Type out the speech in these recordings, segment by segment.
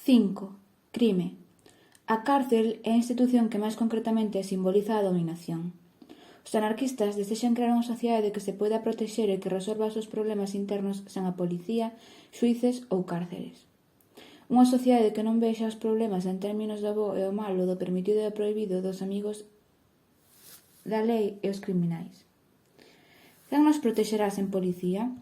5. Crime. A cárcel é a institución que máis concretamente simboliza a dominación. Os anarquistas desexan crear unha sociedade que se poida protexer e que resolva os seus problemas internos sen a policía, xuíces ou cárceres. Unha sociedade que non vexa os problemas en términos do bo e o malo, do permitido e o prohibido, dos amigos da lei e os criminais. Quen nos protexerá sen policía?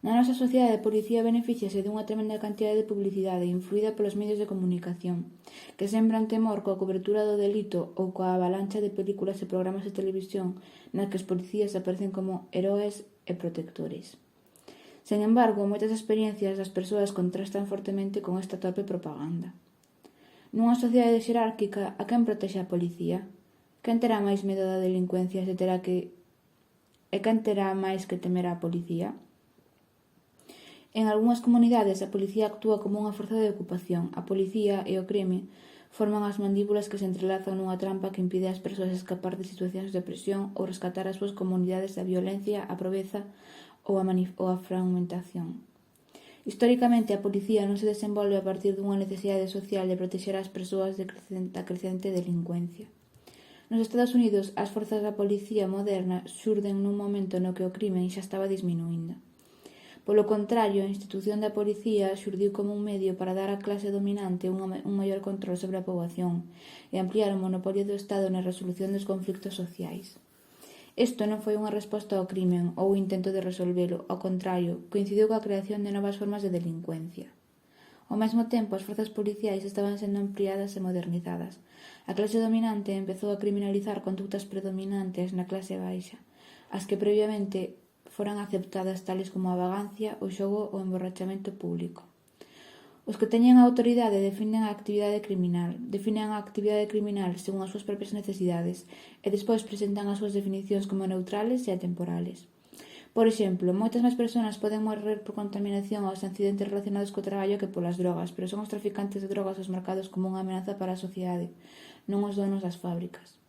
Na nosa sociedade a policía beneficiase dunha tremenda cantidade de publicidade influída polos medios de comunicación, que sembran temor coa cobertura do delito ou coa avalancha de películas e programas de televisión nas que os policías aparecen como heróes e protectores. Sen embargo, moitas experiencias das persoas contrastan fortemente con esta torpe propaganda. Nunha sociedade xerárquica, a quen protexe a policía? Quen terá máis medo da delincuencia e quen terá máis que temer a policía? En algunhas comunidades a policía actúa como unha forza de ocupación. A policía e o crime forman as mandíbulas que se entrelazan nunha trampa que impide ás persoas escapar de situacións de opresión ou rescatar as súas comunidades da violencia, a pobreza ou a fragmentación. Históricamente, a policía non se desenvolve a partir dunha necesidade social de protexer as persoas da crecente delincuencia. Nos Estados Unidos, as forzas da policía moderna xurden nun momento no que o crimen xa estaba disminuindo. Polo contrario, a institución da policía xurdiu como un medio para dar á clase dominante un maior control sobre a poboación e ampliar o monopolio do Estado na resolución dos conflictos sociais. Isto non foi unha resposta ao crimen ou intento de resolvelo, ao contrario, coincidiu coa creación de novas formas de delincuencia. Ao mesmo tempo, as forzas policiais estaban sendo ampliadas e modernizadas. A clase dominante empezou a criminalizar condutas predominantes na clase baixa, as que previamente foran aceptadas tales como a vagancia, o xogo ou o emborrachamento público. Os que teñen a autoridade definen a actividade criminal según as súas propias necesidades e despois presentan as súas definicións como neutrales e atemporales. Por exemplo, moitas máis persoas poden morrer por contaminación aos accidentes relacionados co traballo que polas drogas, pero son os traficantes de drogas os marcados como unha amenaza para a sociedade, non os donos das fábricas.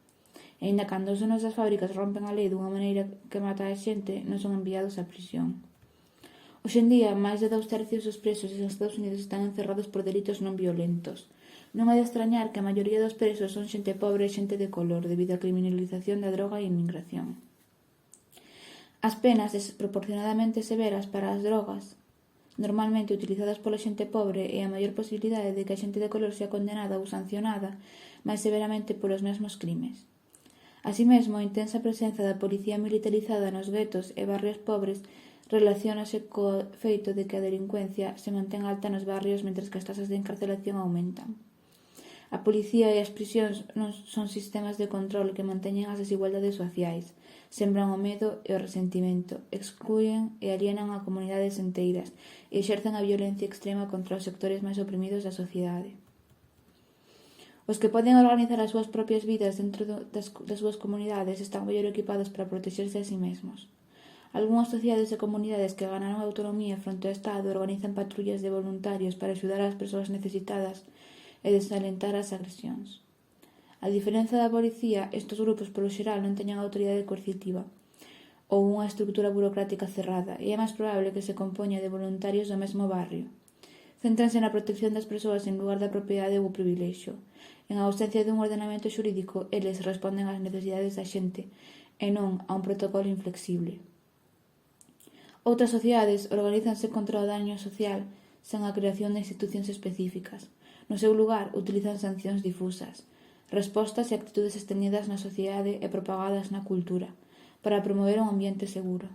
E aínda cando os donos das fábricas rompen a lei dunha maneira que mata a xente, non son enviados á prisión. Hoxe en día, máis de 2/3 dos presos en Estados Unidos están encerrados por delitos non violentos. Non é de extrañar que a maioría dos presos son xente pobre e xente de color, debido á criminalización da droga e a inmigración. As penas desproporcionadamente severas para as drogas, normalmente utilizadas pola xente pobre, e a maior posibilidade de que a xente de color sea condenada ou sancionada máis severamente polos mesmos crimes. Así mesmo, a intensa presenza da policía militarizada nos guetos e barrios pobres relaciónase co feito de que a delincuencia se mantén alta nos barrios mentres que as tasas de encarcelación aumentan. A policía e as prisións non son sistemas de control que manteñen as desigualdades sociais, sembran o medo e o resentimento, exclúen e alienan a comunidades enteiras e exercen a violencia extrema contra os sectores máis oprimidos da sociedade. Os que poden organizar as súas propias vidas dentro das súas comunidades están mellor equipados para protexerse a sí mesmos. Algunhas sociedades e comunidades que ganaron autonomía fronte ao Estado organizan patrullas de voluntarios para axudar ás persoas necesitadas e desalentar as agresións. A diferenza da policía, estes grupos polo xeral non teñen autoridade coercitiva ou unha estrutura burocrática cerrada, e é máis probable que se compoña de voluntarios do mesmo barrio. Céntranse na protección das persoas en lugar da propiedade ou o privilexio. En ausencia dun ordenamento xurídico, eles responden ás necesidades da xente e non a un protocolo inflexible. Outras sociedades organízanse contra o daño social sen a creación de institucións específicas. No seu lugar, utilizan sancións difusas, respostas e actitudes estendidas na sociedade e propagadas na cultura, para promover un ambiente seguro.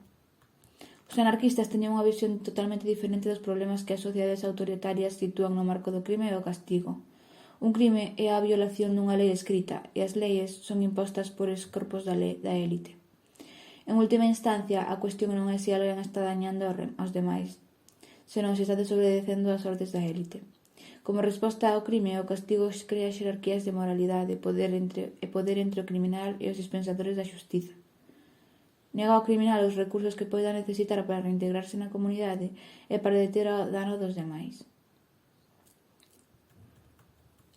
Os anarquistas teñen unha visión totalmente diferente dos problemas que as sociedades autoritarias sitúan no marco do crime e o castigo. Un crime é a violación dunha lei escrita e as leis son impostas por os corpos da élite. En última instancia, a cuestión non é se alguén está dañando aos demais, senón se está desobedecendo as ordes da élite. Como resposta ao crime, o castigo crea xerarquías de moralidade e poder entre o criminal e os dispensadores da xustiza. Nega ao criminal os recursos que poida necesitar para reintegrarse na comunidade e para deter o dano dos demais.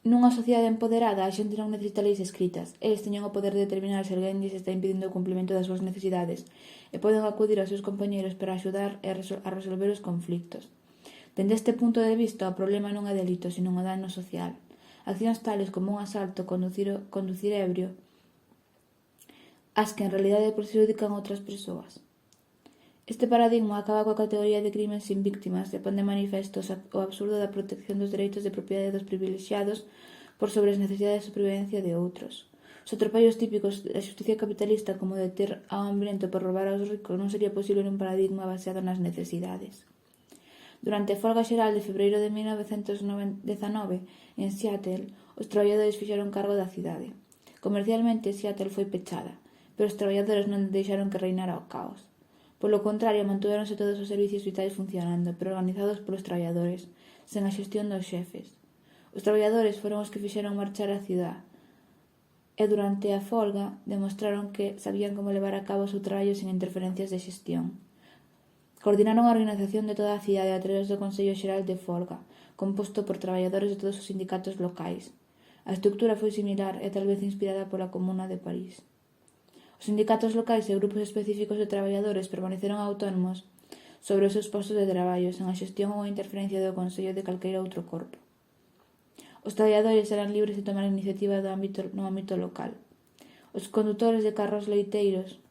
Nunha sociedade empoderada, a xente non necesita leis escritas. Eles teñen o poder de determinar se alguén lles está impedindo o cumprimento das súas necesidades e poden acudir aos seus compañeros para axudar a resolver os conflictos. Dende este punto de vista, o problema non é delito, senón o dano social. Accións tales como un asalto, conducir ebrio, as que en realidade perxudican outras persoas. Este paradigma acaba coa categoría de crimes sin víctimas e pon de manifesto o absurdo da protección dos dereitos de propiedade dos privilexiados por sobre as necesidades de supervivencia de outros. Os atropellos típicos da xusticia capitalista como deter ao hambriento por roubar aos ricos non sería posible nun paradigma baseado nas necesidades. Durante a folga xeral de febreiro de 1919 en Seattle, os traballadores fixeron cargo da cidade. Comercialmente, Seattle foi pechada, pero os traballadores non deixaron que reinara o caos. Polo contrario, mantuveronse todos os servicios vitais funcionando, pero organizados polos traballadores, sen a xestión dos xefes. Os traballadores foron os que fixeron marchar a cidade, e durante a folga demostraron que sabían como levar a cabo o seu traballo sen interferencias de xestión. Coordinaron a organización de toda a cidade a través do Consello Xeral de Folga, composto por traballadores de todos os sindicatos locais. A estructura foi similar e tal vez inspirada pola Comuna de París. Os sindicatos locais e grupos específicos de traballadores permaneceron autónomos sobre os seus postos de traballo, sen a xestión ou a interferencia do Consello de calqueira outro corpo. Os traballadores eran libres de tomar iniciativa no ámbito local. Os condutores de carros leiteiros,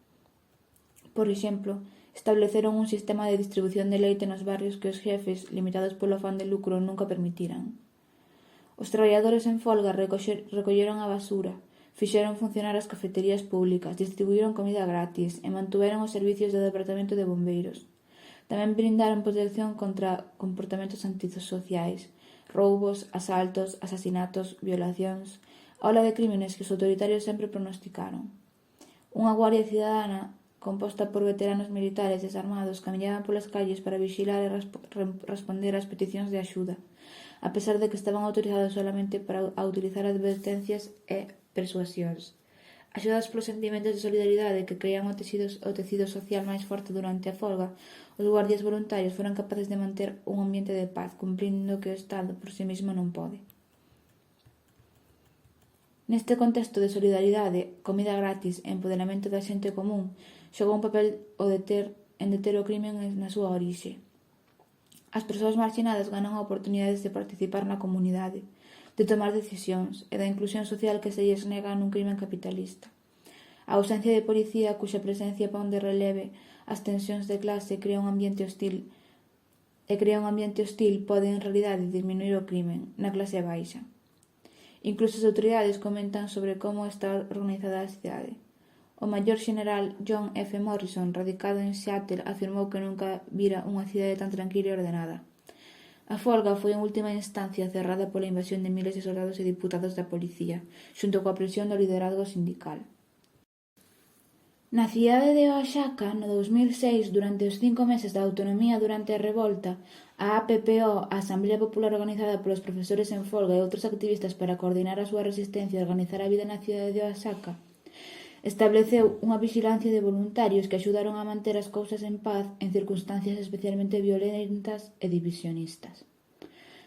por exemplo, estableceron un sistema de distribución de leite nos barrios que os xefes, limitados polo afán de lucro, nunca permitiran. Os traballadores en folga recolleron a basura, fixeron funcionar as cafeterías públicas, distribuíron comida gratis e mantuveron os servicios do Departamento de Bombeiros. Tamén brindaron protección contra comportamentos antisociais, roubos, asaltos, asasinatos, violacións, a ola de crímenes que os autoritarios sempre pronosticaron. Unha guardia cidadana composta por veteranos militares desarmados camiñaban polas calles para vixilar e responder ás peticións de axuda, a pesar de que estaban autorizados solamente para utilizar advertencias e persuasións. Axudados polos sentimentos de solidaridade que crean o tecido social máis forte durante a folga, os guardias voluntarios foron capaces de manter un ambiente de paz, cumprindo que o Estado por si mesmo non pode. Neste contexto de solidaridade, comida gratis e empoderamento da xente común, xogou un papel en deter o crimen na súa orixe. As persoas marxinadas ganan oportunidades de participar na comunidade, de tomar decisións e da inclusión social que se lles nega nun crimen capitalista. A ausencia de policía, cuxa presencia pon de releve as tensións de clase e crea un ambiente hostil, pode en realidade diminuir o crimen na clase baixa. Incluso as autoridades comentan sobre como está organizada a cidade. O maior xeneral John F. Morrison, radicado en Seattle, afirmou que nunca vira unha cidade tan tranquila e ordenada. A folga foi en última instancia cerrada pola invasión de miles de soldados e diputados da policía, xunto coa presión do liderazgo sindical. Na cidade de Oaxaca, no 2006, durante os 5 meses da autonomía durante a revolta, a APPO, a Asamblea Popular organizada polos profesores en folga e outros activistas para coordinar a súa resistencia e organizar a vida na cidade de Oaxaca, estableceu unha vixilancia de voluntarios que axudaron a manter as cousas en paz en circunstancias especialmente violentas e divisionistas.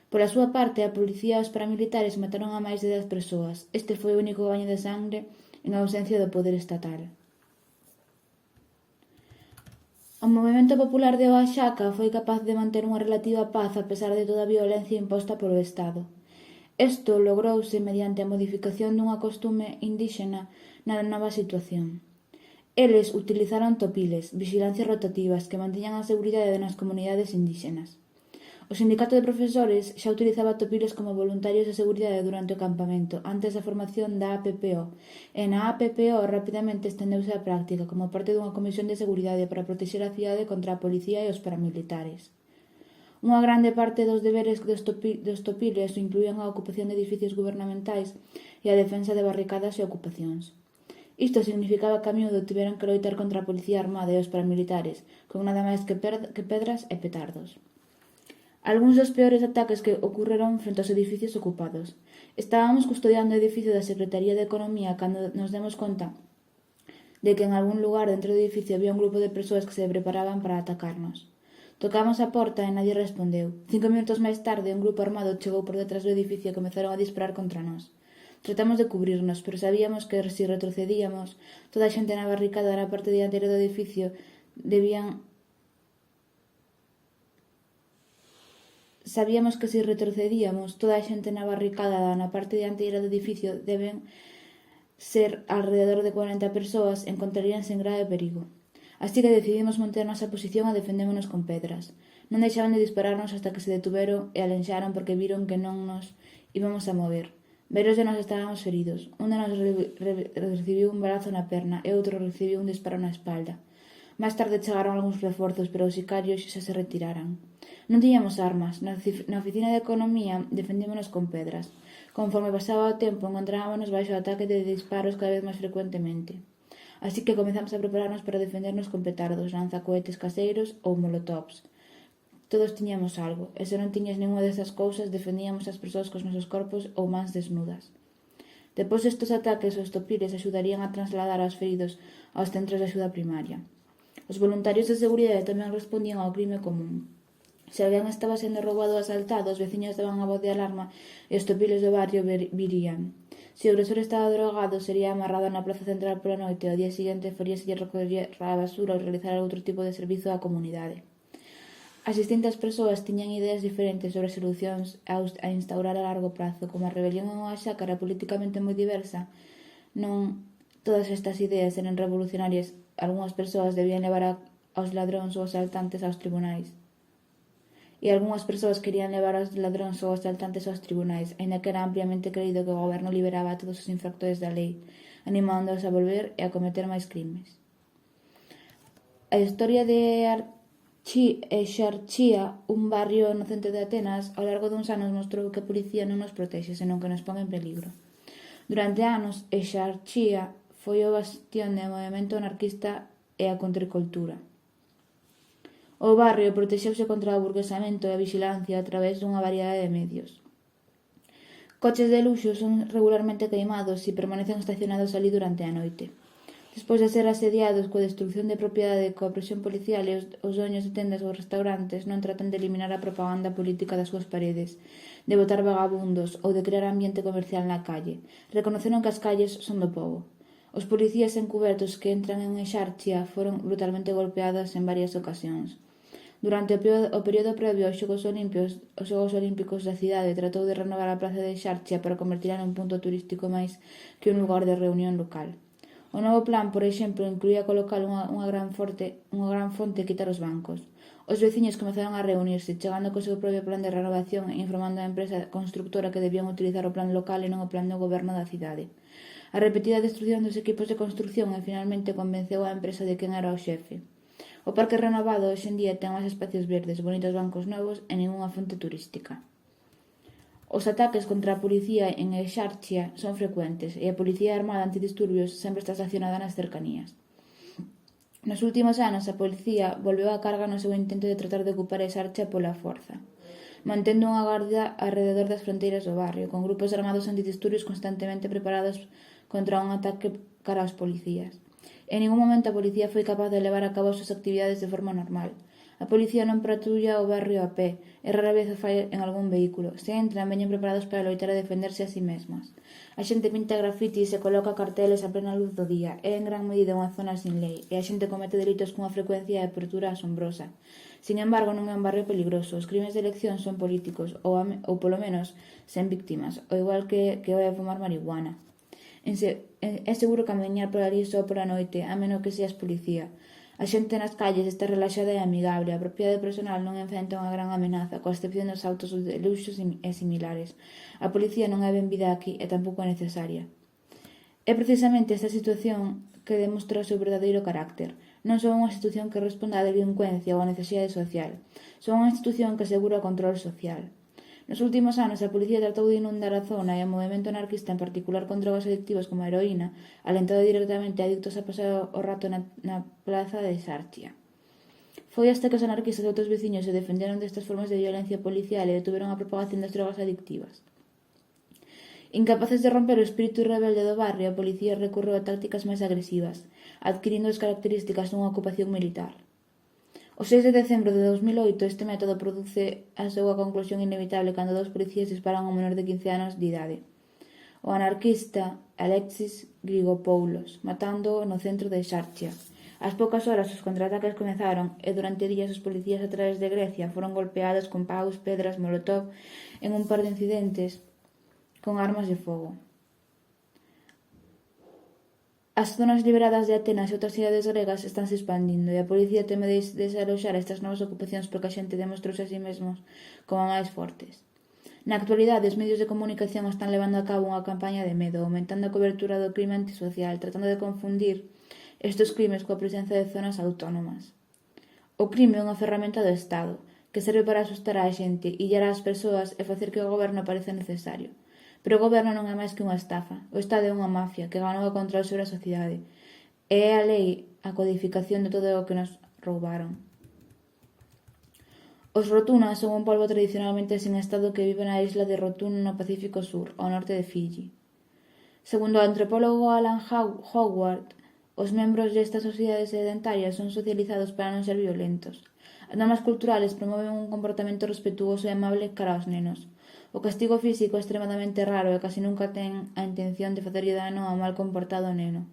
Pola súa parte, a policía e os paramilitares mataron a máis de 10 persoas. Este foi o único baño de sangre en ausencia do poder estatal. O movemento popular de Oaxaca foi capaz de manter unha relativa paz a pesar de toda a violencia imposta polo Estado. Isto logrouse mediante a modificación dunha costume indíxena na nova situación. Eles utilizaron topiles, vixilancias rotativas, que mantiñan a seguridade nas comunidades indíxenas. O sindicato de profesores xa utilizaba topiles como voluntarios de seguridade durante o campamento, antes da formación da APPO, e na APPO rapidamente estendeuse a práctica como parte dunha comisión de seguridade para protexer a cidade contra a policía e os paramilitares. Unha grande parte dos deberes dos topiles incluían a ocupación de edificios gubernamentais e a defensa de barricadas e ocupacións. Isto significaba que a miúdo tiveran que loitar contra a policía armada e os paramilitares, con nada máis que pedras e petardos. Algúns dos peores ataques que ocorreron frente aos edificios ocupados. Estábamos custodiando o edificio da Secretaría de Economía cando nos demos conta de que en algún lugar dentro do edificio había un grupo de persoas que se preparaban para atacarnos. Tocamos a porta e nadie respondeu. 5 minutos máis tarde, un grupo armado chegou por detrás do edificio e comezaron a disparar contra nós. Tratamos de cubrirnos, pero sabíamos que se retrocedíamos, toda a xente na barricada na parte dianteira do edificio debían Sabíamos que se retrocedíamos, toda a xente na barricada na parte dianteira do edificio deben ser alrededor de 40 persoas encontraríanse en grave perigo. Así que decidimos manter nosa posición e defendémonos con pedras. Non deixaban de dispararnos hasta que se detuveron e alenxaron porque viron que non nos íbamos a mover. Varios de nós estábamos feridos. Un de nós recibiu un balazo na perna e outro recibiu un disparo na espalda. Máis tarde chegaron algúns reforzos, pero os sicarios xa se retiraran. Non tiñamos armas. Na oficina de economía defendímonos con pedras. Conforme pasaba o tempo, encontrábamos baixo o ataque de disparos cada vez máis frecuentemente. Así que comezamos a prepararnos para defendernos con petardos, lanzacohetes caseiros ou molotovs. Todos tiñamos algo, e se non tiñas ninguna destas cousas, defendíamos as persoas cos nosos corpos ou mans desnudas. Depois destes ataques, os topiles axudarían a trasladar aos feridos aos centros de axuda primaria. Os voluntarios de seguridade tamén respondían ao crime común. Se alguén estaba sendo roubado ou asaltado, os veciños daban a voz de alarma e os topiles do barrio virían. Se o agresor estaba drogado, sería amarrado na praza central pola noite e ao día seguinte faríaselle recoller a basura ou realizar outro tipo de servizo á comunidade. As distintas persoas tiñan ideas diferentes sobre as solucións a instaurar a largo prazo, como a rebelión en unha xácara politicamente moi diversa. Non todas estas ideas eran revolucionarias. Algúnas persoas debían levar aos ladróns ou asaltantes aos tribunais. E algunhas persoas querían levar aos ladróns ou asaltantes aos tribunais, aínda que era ampliamente creído que o goberno liberaba a todos os infractores da lei, animándoos a volver e a cometer máis crimes. A historia de Exarchia, un barrio no centro de Atenas, ao largo duns anos mostrou que a policía non nos protexe, senón que nos pon en peligro. Durante anos, Exarchia foi o bastión do movemento anarquista e a contracultura. O barrio protexeuse contra o burguesamento e a vixilancia a través dunha variedade de medios. Coches de luxo son regularmente queimados e permanecen estacionados alí durante a noite. Despois de ser asediados coa destrucción de propiedade e coa presión policial, os dueños de tendas ou restaurantes non tratan de eliminar a propaganda política das súas paredes, de botar vagabundos ou de crear ambiente comercial na calle. Reconoceron que as calles son do pobo. Os policías encubiertos que entran en Exarchia foron brutalmente golpeados en varias ocasións. Durante o período previo aos Xogos Olímpicos da cidade tratou de renovar a praza de Exarchia para convertila nun punto turístico máis que un lugar de reunión local. O novo plan, por exemplo, incluía colocar unha gran fonte e quitar os bancos. Os veciños comezaron a reunirse, chegando co seu propio plan de renovación e informando a empresa constructora que debían utilizar o plan local e non o plan do goberno da cidade. A repetida destrucción dos equipos de construcción finalmente convenceu a empresa de quen era o xefe. O parque renovado hoxe en día ten máis espacios verdes, bonitos bancos novos e ningunha fonte turística. Os ataques contra a policía en Exarchia son frecuentes e a Policía Armada Antidisturbios sempre está estacionada nas cercanías. Nos últimos anos, a policía volveu a carga no seu intento de tratar de ocupar Exarchia pola forza, mantendo unha garda alrededor das fronteiras do barrio, con grupos armados antidisturbios constantemente preparados contra un ataque cara aos policías. En ningún momento a policía foi capaz de levar a cabo as súas actividades de forma normal. A policía non patrulla o barrio a pé, e rara vez o fai en algún vehículo. Se entran, veñen preparados para loitar e defenderse a si mesmas. A xente pinta grafitis e coloca carteles a plena luz do día. É en gran medida unha zona sin lei, e a xente comete delitos cunha frecuencia e apertura asombrosa. Sin embargo, non é un barrio peligroso. Os crimes de elección son políticos, ou polo menos, sen víctimas, ao igual que o é fumar marihuana. É seguro camiñar por ali só pola noite, a menos que seas policía. A xente nas calles está relaxada e amigable, a propiedade personal non enfrenta unha gran amenaza, coa excepción dos autos de luxos e similares. A policía non é benvida aquí e tampouco é necesaria. É precisamente esta situación que demostra o seu verdadeiro carácter. Non son unha institución que responda á delincuencia ou á necesidade social. Son unha institución que asegura o control social. Nos últimos anos, a policía tratou de inundar a zona e o movemento anarquista, en particular con drogas adictivas como a heroína, alentado directamente a adictos a pasar o rato na plaza de Exarchia. Foi hasta que os anarquistas e outros veciños se defenderon destas formas de violencia policial e detuveron a propagación das drogas adictivas. Incapaces de romper o espírito rebelde do barrio, a policía recorreu a tácticas máis agresivas, adquirindo as características dunha ocupación militar. O 6 de decembro de 2008, este método produce a súa conclusión inevitable cando dous policías disparan a un menor de 15 anos de idade, o anarquista Alexis Grigopoulos, matándoo no centro de Exarchia. Ás poucas horas os contraataques comezaron e durante días os policías a través de Grecia foron golpeados con paus, pedras, molotov en un par de incidentes con armas de fogo. As zonas liberadas de Atenas e outras cidades gregas estánse expandindo e a policía teme desaloxar estas novas ocupacións porque a xente demostrouse a si mesmos como máis fortes. Na actualidade, os medios de comunicación están levando a cabo unha campaña de medo, aumentando a cobertura do crime antisocial, tratando de confundir estes crimes coa presenza de zonas autónomas. O crime é unha ferramenta do Estado, que serve para asustar a xente, illar as persoas e facer que o goberno pareza necesario. Pero o goberno non é máis que unha estafa. O Estado é unha mafia que ganou o control sobre a sociedade. E é a lei a codificación de todo o que nos roubaron. Os Rotunas son un polbo tradicionalmente sen estado que vive na isla de Rotun no Pacífico Sur, ao norte de Fiji. Segundo o antropólogo Alan Howard, os membros desta sociedade sedentaria son socializados para non ser violentos. As normas culturales promoven un comportamento respetuoso e amable cara aos nenos. O castigo físico é extremadamente raro e casi nunca ten a intención de facerlle dano ao mal comportado neno.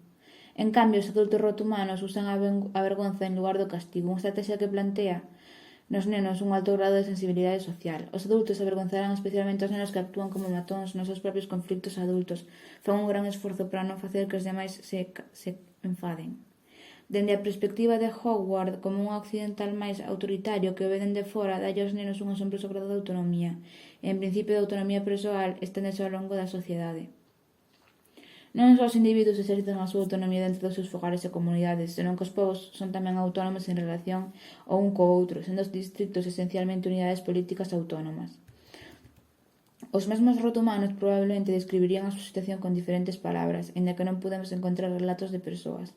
En cambio, os adultos rotumanos usan a vergonza en lugar do castigo, unha estrategia que plantea nos nenos un alto grado de sensibilidade social. Os adultos avergonzarán especialmente os nenos que actúan como matóns nos seus propios conflictos adultos. Fan un gran esforzo para non facer que os demais se enfaden. Dende a perspectiva de Howard, como un occidental máis autoritario que o ve dende fora, dalle aos nenos un asombroso grado de autonomía. E, en principio de autonomía persoal, esténdese ao longo da sociedade. Non só os individuos exercitan a súa autonomía dentro dos seus fogares e comunidades, senón que os povos son tamén autónomos en relación o un co outro, sendo os distritos esencialmente unidades políticas autónomas. Os mesmos rotumanos probablemente describirían a súa situación con diferentes palabras, aínda que non podemos encontrar relatos de persoas.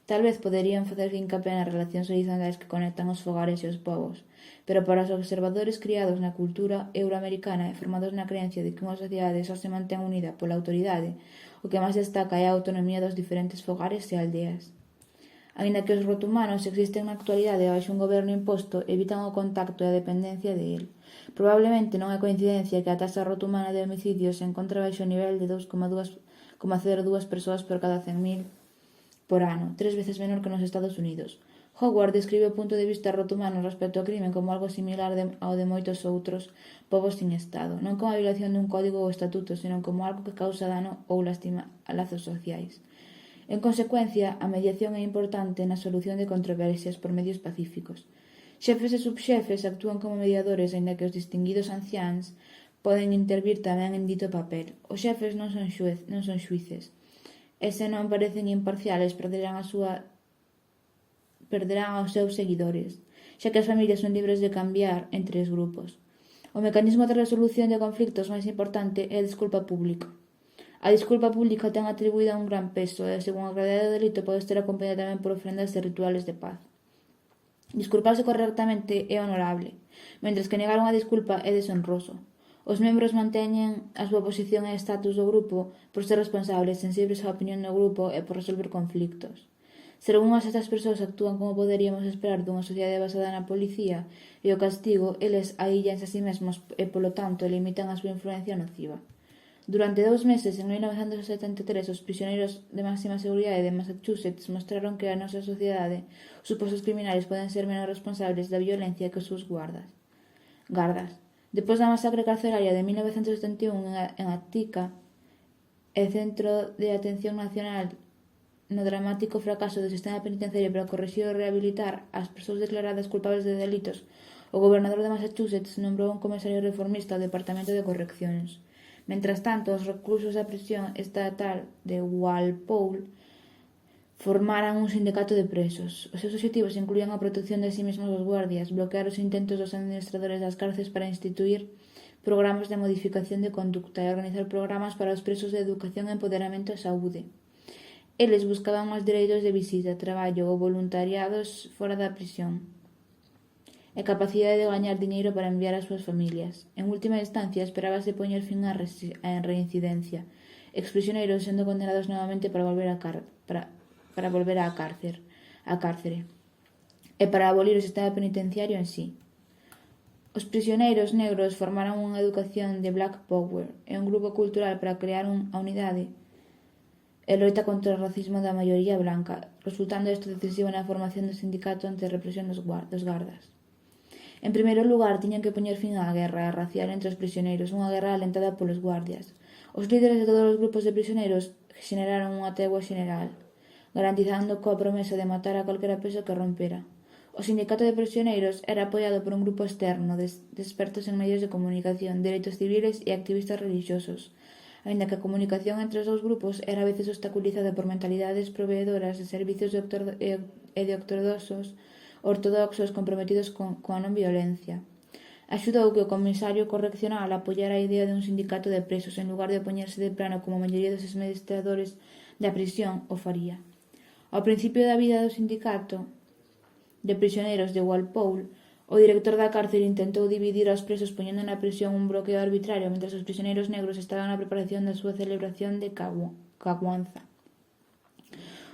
Tal vez poderían facer hincapié nas relacións horizontais que conectan os fogares e os povos, pero para os observadores criados na cultura euroamericana e formados na creencia de que unha sociedade só se mantén unida pola autoridade, o que máis destaca é a autonomía dos diferentes fogares e aldeas. Aínda que os rotumanos existen na actualidade baixo un goberno imposto, evitan o contacto e a dependencia de él. Probablemente non é coincidencia que a taxa rotumana de homicidios se encontra baixo o nivel de 2,02 persoas por cada 100.000 por ano, 3 veces menor que nos Estados Unidos. Howard describe o punto de vista rotumano respecto ao crime como algo similar ao de moitos outros povos sin Estado, non como a violación dun código ou estatuto, senón como algo que causa dano ou lastima a lazos sociais. En consecuencia, a mediación é importante na solución de controversias por medios pacíficos. Xefes e subxefes actúan como mediadores, aínda que os distinguidos anciáns poden intervir tamén en dito papel. Os xefes non son xuíces. E se non parecen imparciales, perderán aos seus seguidores, xa que as familias son libres de cambiar entre os grupos. O mecanismo de resolución de conflictos máis importante é a desculpa pública. A desculpa pública ten atribuída un gran peso e, según a gravedade do delito, pode estar acompañada tamén por ofrendas e rituales de paz. Disculparse correctamente é honorable, mentres que negar unha disculpa é deshonroso. Os membros manteñen a súa posición e estatus do grupo por ser responsables, sensibles á opinión do grupo e por resolver conflictos. Se algunhas destas persoas actúan como poderíamos esperar dunha sociedade basada na policía e o castigo, eles aíllanse a si mesmos e, polo tanto, limitan a súa influencia nociva. Durante 2 meses, en 1973, os prisioneiros de máxima seguridade de Massachusetts mostraron que a nosa sociedade os supostos criminales poden ser menos responsables da violencia que os seus gardas. Depois da masacre carceraria de 1971 en Attica e Centro de Atención Nacional no dramático fracaso do sistema penitenciario para corrixir e rehabilitar as persoas declaradas culpables de delitos, o gobernador de Massachusetts nombrou un comisario reformista ao Departamento de Correccións. Mentras tanto, os reclusos da prisión estatal de Walpole formaran un sindicato de presos. Os seus obxectivos incluían a protección de si mesmos dos guardias, bloquear os intentos dos administradores das cárceles para instituir programas de modificación de conducta e organizar programas para os presos de educación, empoderamento e saúde. Eles buscaban máis dereitos de visita, traballo ou voluntariados fora da prisión e capacidade de gañar diñeiro para enviar ás súas familias. En última instancia, esperábase poñer fin á reincidencia, exprisioneiros sendo condenados novamente para volver á cárcere e para abolir o sistema penitenciario en sí. Os prisioneiros negros formaron unha educación de Black Power e un grupo cultural para crear a unidade e loita contra o racismo da maioría blanca, resultando isto decisivo na formación do sindicato ante a represión dos gardas. En primeiro lugar, tiñan que poñer fin á guerra racial entre os prisioneiros, unha guerra alentada polos guardias. Os líderes de todos os grupos de prisioneiros xeneraron unha tegua xeneral, garantizando coa promesa de matar a calquera peso que rompera. O sindicato de prisioneiros era apoiado por un grupo externo de expertos en medios de comunicación, dereitos civiles e activistas religiosos, aínda que a comunicación entre os dous grupos era a veces obstaculizada por mentalidades proveedoras de servicios e de ortodoxos comprometidos coa non-violencia. Axudou que o comisario correccional apoiara a idea dun sindicato de presos en lugar de opoñerse de plano como a maioría dos administradores da prisión o faría. Ao principio da vida do sindicato de prisioneiros de Walpole, o director da cárcel intentou dividir aos presos poñendo na prisión un bloqueo arbitrario mentre os prisioneiros negros estaban na preparación da súa celebración de Kwanzaa.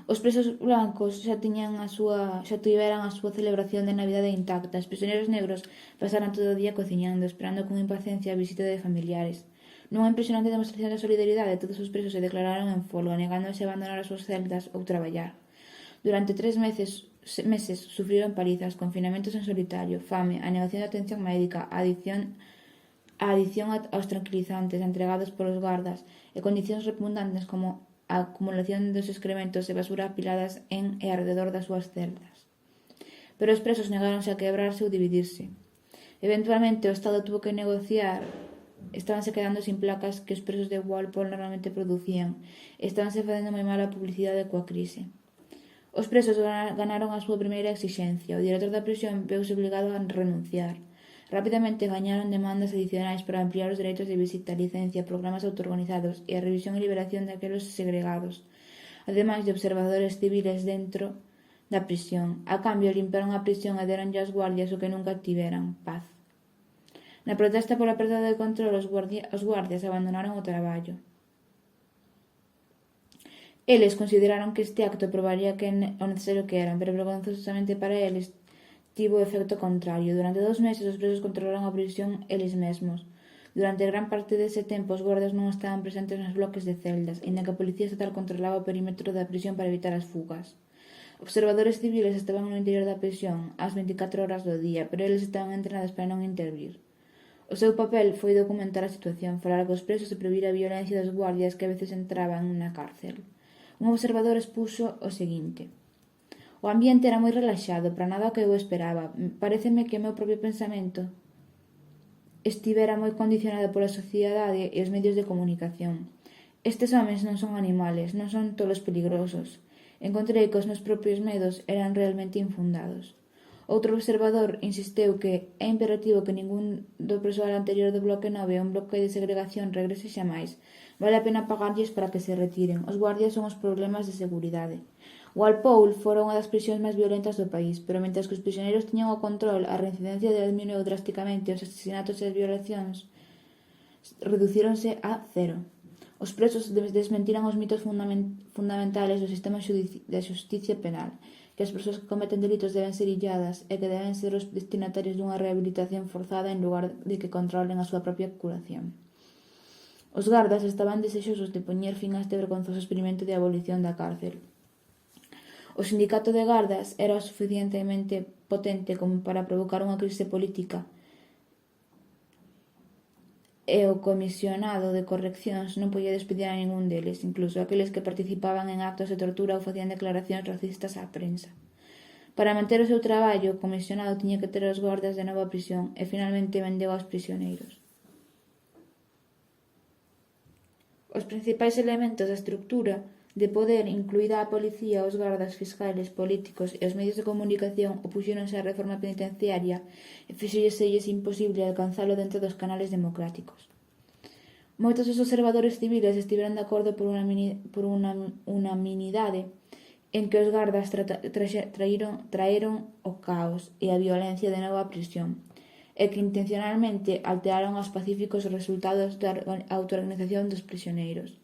Os presos blancos xa tiveran a súa celebración de Navidade intacta. Os prisioneiros negros pasaran todo o día cociñando, esperando con impaciencia a visita de familiares. Nunha impresionante demostración de solidaridade, todos os presos se declararon en folga, negándose a abandonar as súas celdas ou traballar. Durante 3 meses sufriron palizas, confinamentos en solitario, fame, a negación de atención médica, a adicción aos tranquilizantes entregados polos gardas e condicións repugnantes como a acumulación dos excrementos e basura apiladas en e alrededor das súas celdas. Pero os presos negáronse a quebrarse ou dividirse. Eventualmente, o Estado tuvo que negociar. Estabanse quedando sin placas que os presos de Walpole normalmente producían e estabanse facendo moi mala publicidade coa crise. Os presos ganaron a súa primeira exixencia. O director da prisión veuse obligado a renunciar. Rapidamente gañaron demandas adicionais para ampliar os dereitos de visita, licencia, programas autoorganizados e a revisión e liberación daqueles segregados, ademais de observadores civiles dentro da prisión. A cambio, limpiaron a prisión e deronlle aos guardias o que nunca tiveran, paz. Na protesta pola perda de control, os guardias abandonaron o traballo. Eles consideraron que este acto probaría o necesario que eran, pero vergonzosamente para eles tivo o efecto contrario. Durante 2 meses os presos controlaron a prisión eles mesmos. Durante gran parte dese tempo os guardas non estaban presentes nos bloques de celdas, inda que a policía estatal controlaba o perímetro da prisión para evitar as fugas. Observadores civiles estaban no interior da prisión ás 24 horas do día, pero eles estaban entrenados para non intervir. O seu papel foi documentar a situación, falar cos presos e prohibir a violencia dos guardias que a veces entraban na cárcel. Un observador expuxo o seguinte: o ambiente era moi relaxado, para nada o que eu esperaba. Paréceme que o meu propio pensamento estivera moi condicionado pola sociedade e os medios de comunicación. Estes homes non son animales, non son tolos peligrosos. Encontrei que os meus propios medos eran realmente infundados. Outro observador insisteu que é imperativo que ningún do persoal anterior do bloque 9 a un bloque de segregación regrese xamais. Vale a pena pagarlles para que se retiren. Os guardias son os problemas de seguridade. Walpole fora unha das prisións máis violentas do país, pero mentres que os prisioneiros tiñan o control, a reincidencia diminuiu drásticamente e os asesinatos e as violacións reducíronse a 0. Os presos desmentiran os mitos fundamentales do sistema de xusticia penal, que as persoas que cometen delitos deben ser illadas e que deben ser os destinatarios dunha rehabilitación forzada en lugar de que controlen a súa propia curación. Os gardas estaban desexosos de poñer fin a este vergonzoso experimento de abolición da cárcel. O sindicato de gardas era o suficientemente potente como para provocar unha crise política e o comisionado de correccións non podía despedir a ningún deles, incluso aqueles que participaban en actos de tortura ou facían declaracións racistas á prensa. Para manter o seu traballo, o comisionado tiña que ter os guardas de novo á prisión e finalmente vendeu aos prisioneiros. Os principais elementos da estructura de poder, incluída a policía, os gardas, fiscales, políticos e os medios de comunicación, opuxéronse á reforma penitenciaria e fixélleselles imposible alcanzalo dentro dos canales democráticos. Moitos dos observadores civiles estiveron de acordo por unanimidade en que os gardas traeron o caos e a violencia de novo á prisión, e que intencionalmente alteraron aos pacíficos resultados da autoorganización dos prisioneiros.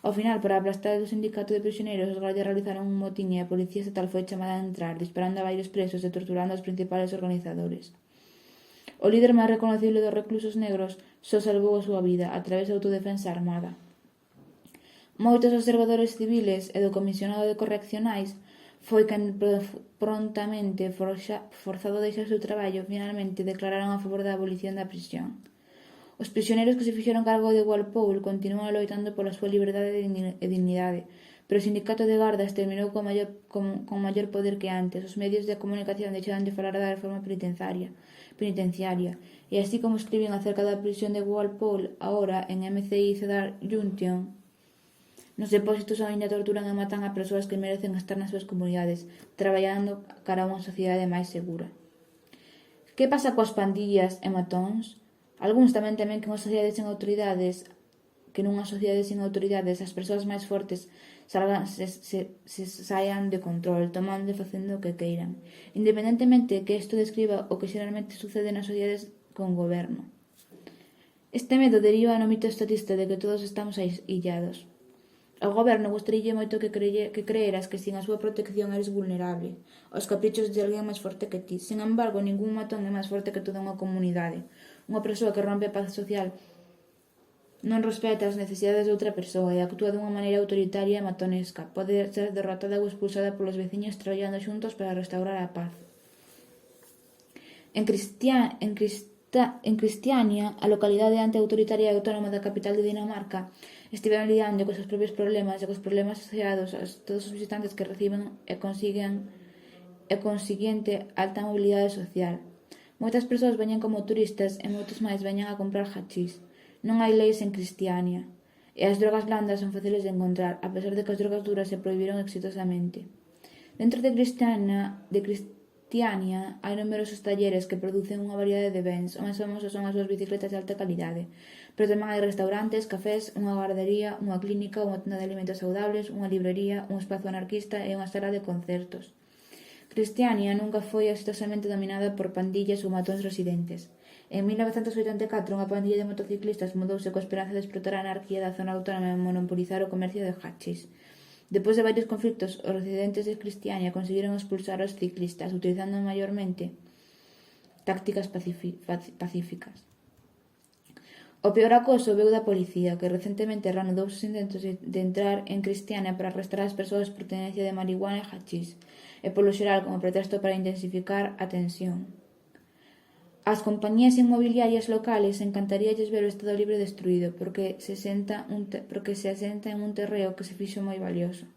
Ao final, para aplastar o sindicato de prisioneiros, os gardias realizaron un motín e a policía estatal foi chamada a entrar, disparando a varios presos e torturando aos principales organizadores. O líder máis reconocible dos reclusos negros só salvou a súa vida a través da autodefensa armada. Moitos observadores civiles e do comisionado de correccionais foi quen prontamente, forzado a deixar o seu traballo, finalmente declararon a favor da abolición da prisión. Os prisioneiros que se fixeron cargo de Walpole continúan loitando pola súa liberdade e dignidade, pero o sindicato de gardas terminou con maior poder que antes. Os medios de comunicación deixaron de falar da reforma penitenciaria, e así como escriben acerca da prisión de Walpole, agora en MCI Cedar Junction, nos depósitos aínda torturan e matan a persoas que merecen estar nas súas comunidades, traballando cara a unha sociedade máis segura. Que pasa coas pandillas e matóns? Algúns tamén temen que nunha sociedade sen autoridades as persoas máis fortes se saian de control, tomando e facendo o que queiran, independentemente que isto describa o que xeralmente sucede nas sociedades con goberno. Este medo deriva no mito estatista de que todos estamos illados. Ao goberno gustarílle moito que creeras que sin a súa protección eres vulnerable aos caprichos de alguén máis forte que ti. Sin embargo, ningún matón é máis forte que toda unha comunidade. Unha persoa que rompe a paz social non respeta as necesidades de outra persoa e actúa dunha maneira autoritaria e matonesca. Pode ser derrotada ou expulsada polos veciños traballando xuntos para restaurar a paz. En Cristiania, a localidade antiautoritaria e autónoma da capital de Dinamarca, estiveron lidiando cos seus propios problemas e cos problemas asociados a todos os visitantes que reciben e consiguiente alta mobilidade social. Moitas persoas veñen como turistas e moitos máis veñen a comprar hachís. Non hai leis en Cristiania, e as drogas blandas son fáciles de encontrar, a pesar de que as drogas duras se prohibiron exitosamente. Dentro de Cristiania hai numerosos talleres que producen unha variedade de bens. O máis famosos son as súas bicicletas de alta calidade, pero tamén hai restaurantes, cafés, unha gardería, unha clínica, unha tenda de alimentos saudables, unha librería, un espazo anarquista e unha sala de concertos. Cristiania nunca foi exitosamente dominada por pandillas ou matóns residentes. En 1984, unha pandilla de motociclistas mudouse coa esperanza de explotar a anarquía da zona autónoma e monopolizar o comercio de hachís. Despois de varios conflictos, os residentes de Cristiania conseguiron expulsar aos ciclistas, utilizando maiormente tácticas pacíficas. O peor acoso veu da policía, que recentemente reanudou os intentos de entrar en Cristiania para arrestar as persoas por tenencia de marihuana e hachís, e polo xeral como pretexto para intensificar a tensión. Ás compañías inmobiliarias locales encantaríalles ver o Estado Libre destruído, porque se asenta en un terreo que se fixo moi valioso.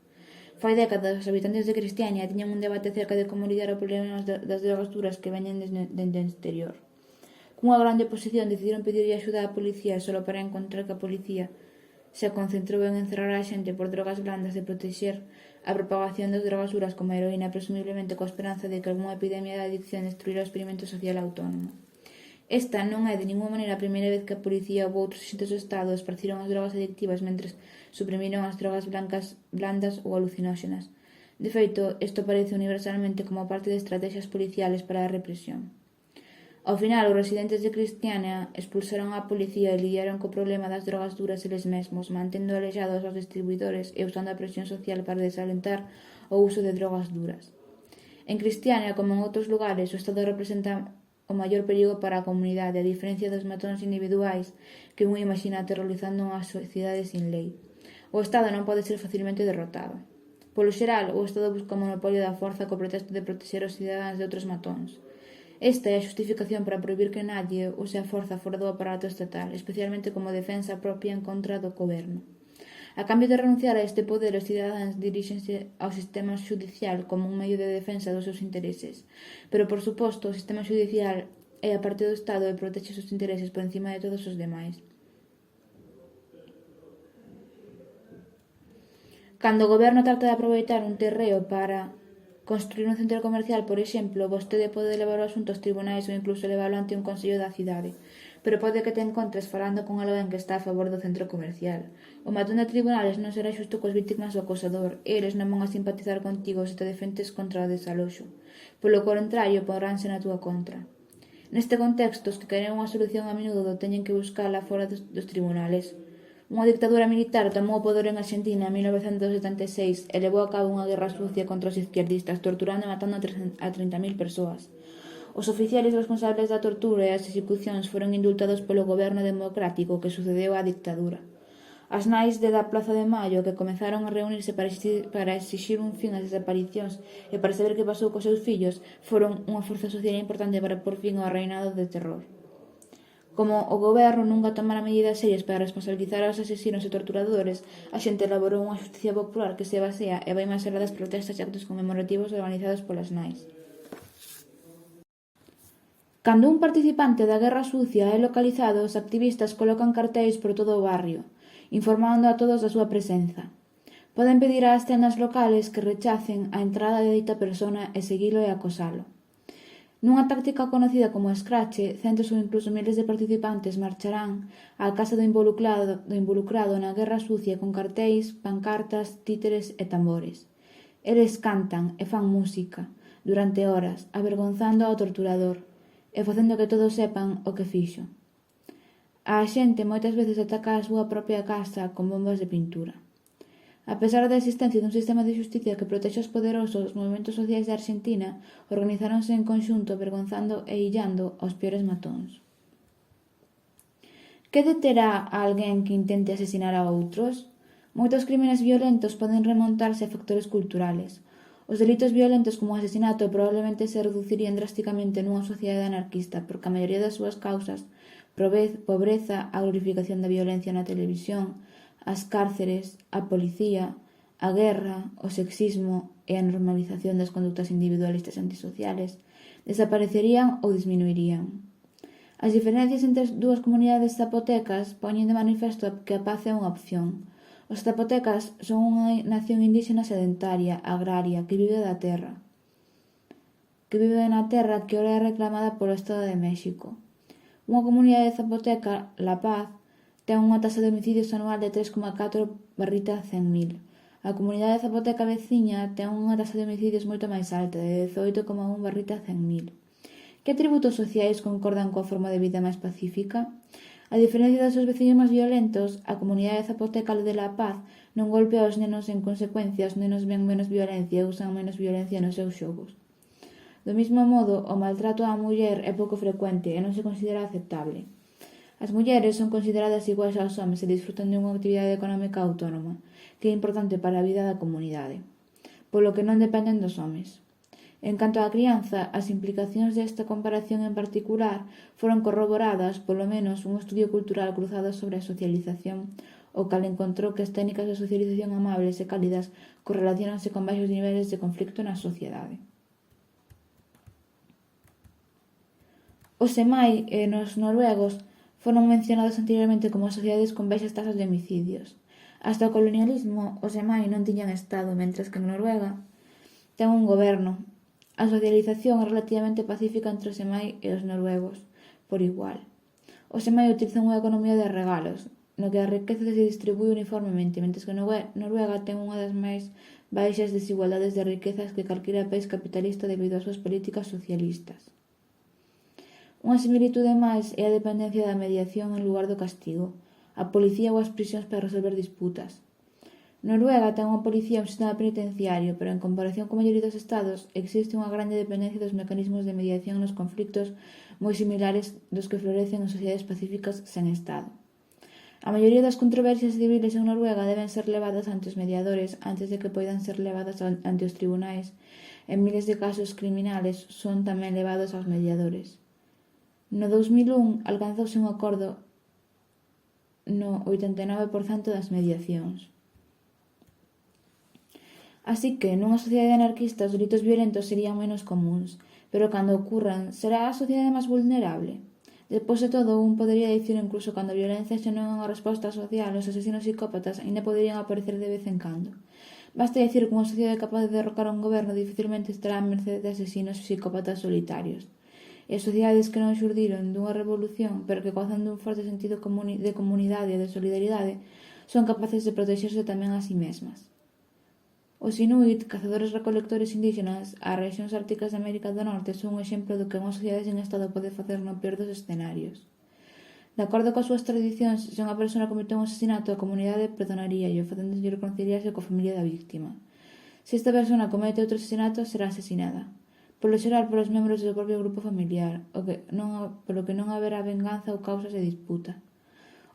Fai décadas, os habitantes de Cristiania tiñan un debate acerca de como lidar o problema das drogas duras que veñen dende o exterior. Cunha grande oposición decidiron pedirlle axuda á policía só para encontrar que a policía se concentrou en encerrar a xente por drogas blandas e protexer a propagación das drogas duras como a heroína, presumiblemente coa esperanza de que algunha epidemia de adicción destruíra o experimento social autónomo. Esta non é de ninguna maneira a primeira vez que a policía ou outros xentes do Estado esparciron as drogas adictivas mentres suprimiron as drogas blandas ou alucinóxenas. De feito, isto aparece universalmente como parte de estrategias policiales para a represión. Ao final, os residentes de Cristiania expulsaron a policía e lidiaron co problema das drogas duras eles mesmos, mantendo alexados aos distribuidores e usando a presión social para desalentar o uso de drogas duras. En Cristiania, como en outros lugares, o Estado representa o maior perigo para a comunidade, a diferencia dos matóns individuais que un imagina aterrorizando unha sociedade sin lei. O Estado non pode ser facilmente derrotado. Polo xeral, o Estado busca o monopolio da forza co pretexto de protexer os cidadáns de outros matóns. Esta é a xustificación para prohibir que nadie use a forza fora do aparato estatal, especialmente como defensa propia en contra do goberno. A cambio de renunciar a este poder, os cidadáns diríxense ao sistema xudicial como un medio de defensa dos seus intereses. Pero, por suposto, o sistema xudicial é a parte do Estado e protexe os seus intereses por encima de todos os demais. Cando o goberno trata de aproveitar un terreo para construir un centro comercial, por exemplo, vostede pode levar o asunto aos tribunais ou incluso leválo ante un consello da cidade, pero pode que te encontres falando con alguén que está a favor do centro comercial. O matón de tribunales non será xusto coas vítimas do acosador, e eles non van a simpatizar contigo se te defendes contra o desaloxo. Polo contrario, poránse na túa contra. Neste contexto, os que queren unha solución a menudo teñen que buscala fora dos tribunales. Unha dictadura militar tomou o poder en Argentina en 1976 e levou a cabo unha guerra sucia contra os izquierdistas, torturando e matando a 30.000 persoas. Os oficiales responsables da tortura e as execucións foron indultados polo goberno democrático que sucedeu á dictadura. As nais de da Plaza de Maio, que comezaron a reunirse para exixir un fin ás desaparicións e para saber que pasou cos seus fillos, foron unha forza social importante para por fin ao reinado de terror. Como o goberno nunca tomara medidas serias para responsabilizar aos asesinos e torturadores, a xente elaborou unha xusticia popular que se basea e vai máis alá das protestas e actos conmemorativos organizados polas nais. Cando un participante da Guerra Sucia é localizado, os activistas colocan cartéis por todo o barrio, informando a todos da súa presenza. Poden pedir ás tendas locales que rechacen a entrada de dita persona e seguilo e acosalo. Nunha táctica conocida como escrache, centos ou incluso miles de participantes marcharán á casa do involucrado na Guerra Sucia con cartéis, pancartas, títeres e tambores. Eles cantan e fan música durante horas, avergonzando ao torturador e facendo que todos sepan o que fixo. A xente moitas veces ataca a súa propia casa con bombas de pintura. A pesar da existencia dun sistema de xusticia que protexe os poderosos, os movementos sociais de Argentina organizáronse en conxunto avergonzando e illando aos peores matóns. Que deterá a alguén que intente asesinar a outros? Moitos crímenes violentos poden remontarse a factores culturales. Os delitos violentos como o asesinato probablemente se reducirían drásticamente nunha sociedade anarquista porque a maioría das súas causas, pobreza, a glorificación da violencia na televisión, as cárceres, a policía, a guerra, o sexismo e a normalización das conductas individualistas e antisociales, desaparecerían ou disminuirían. As diferencias entre as dúas comunidades zapotecas poñen de manifesto que a paz é unha opción. Os zapotecas son unha nación indígena sedentaria, agraria, que vive na terra que ora é reclamada polo Estado de México. Unha comunidade zapoteca, La Paz, ten unha tasa de homicidios anual de 3,4 barrita 100.000. A comunidade zapoteca veciña ten unha tasa de homicidios moito máis alta, de 18,1 barrita 100.000. Que atributos sociais concordan coa forma de vida máis pacífica? A diferencia dos seus veciños máis violentos, a comunidade zapoteca de La Paz non golpea aos nenos en consecuencia, os nenos ven menos violencia e usan menos violencia nos seus xogos. Do mesmo modo, o maltrato á muller é pouco frecuente e non se considera aceptable. As mulleres son consideradas iguais aos homes e disfrutan de unha actividade económica autónoma, que é importante para a vida da comunidade, polo que non dependen dos homes. En canto á crianza, as implicacións desta comparación en particular foron corroboradas polo menos un estudio cultural cruzado sobre a socialización, o cal encontrou que as técnicas de socialización amables e cálidas correlacionanse con baixos niveles de conflicto na sociedade. Os semai e nos noruegos foron mencionados anteriormente como sociedades con baixas tasas de homicidios. Hasta o colonialismo, os semai non tiñan estado, mentres que en Noruega ten un goberno. A socialización é relativamente pacífica entre os semai e os noruegos, por igual. Os semai utilizan unha economía de regalos, no que a riqueza se distribúe uniformemente, mentres que Noruega ten unha das máis baixas desigualdades de riquezas que calquera país capitalista debido ás súas políticas socialistas. Unha similitude máis é a dependencia da mediación en lugar do castigo, a policía ou as prisións para resolver disputas. Noruega ten unha policía e un sistema penitenciario, pero en comparación coa maioría dos estados existe unha grande dependencia dos mecanismos de mediación nos conflictos moi similares dos que florecen en sociedades pacíficas sen estado. A maioría das controversias civiles en Noruega deben ser levadas ante os mediadores antes de que poidan ser levadas ante os tribunais e miles de casos criminales son tamén levados aos mediadores. No 2001 alcanzouse un acordo no 89% das mediacións. Así que, nunha sociedade anarquista, os delitos violentos serían menos comuns, pero cando ocurran, será a sociedade máis vulnerable? Despois de todo, un podería dicir incluso cando a violencia xa non é unha resposta social, os asesinos psicópatas aínda poderían aparecer de vez en cando. Basta dicir que unha sociedade capaz de derrocar un goberno dificilmente estará a merced de asesinos psicópatas solitarios. E as sociedades que non xurdiron dunha revolución, pero que gozan dun forte sentido de comunidade e de solidaridade, son capaces de protexerse tamén a si mesmas. Os inuit, cazadores-recolectores indígenas ás rexións árticas de América do Norte son un exemplo do que unha sociedade sen estado pode facer no peor dos escenarios. De acordo coas súas tradicións, se unha persona cometeu un asesinato, a comunidade perdonaríalle, facéndose reconciliarse coa familia da víctima. Se esta persona comete outro asesinato, será asesinada. Polo xeral polos membros do propio grupo familiar, polo que non haberá venganza ou causas de disputa.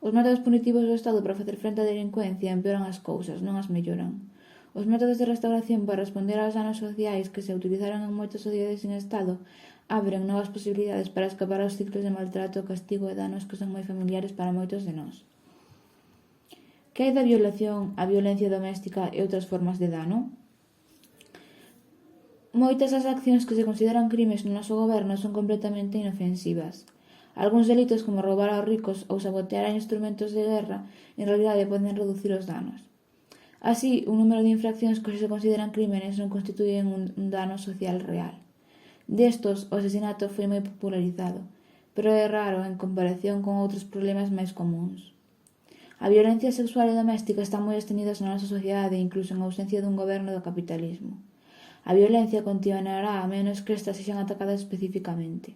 Os métodos punitivos do Estado para facer frente á delincuencia empeoran as cousas, non as melloran. Os métodos de restauración para responder aos danos sociais que se utilizaron en moitas sociedades sin Estado abren novas posibilidades para escapar aos ciclos de maltrato, castigo e danos que son moi familiares para moitos de nós. Que hai da violación, a violencia doméstica e outras formas de dano? Moitas das accións que se consideran crimes no noso goberno son completamente inofensivas. Algúns delitos como roubar aos ricos ou sabotear instrumentos de guerra en realidade poden reducir os danos. Así, un número de infraccións que se consideran crímenes non constituyen un dano social real. Destos, o asesinato foi moi popularizado, pero é raro en comparación con outros problemas máis comuns. A violencia sexual e doméstica están moi extendidas na nosa sociedade, incluso en ausencia dun goberno do capitalismo. A violencia continuará a menos que estas sexan atacadas especificamente.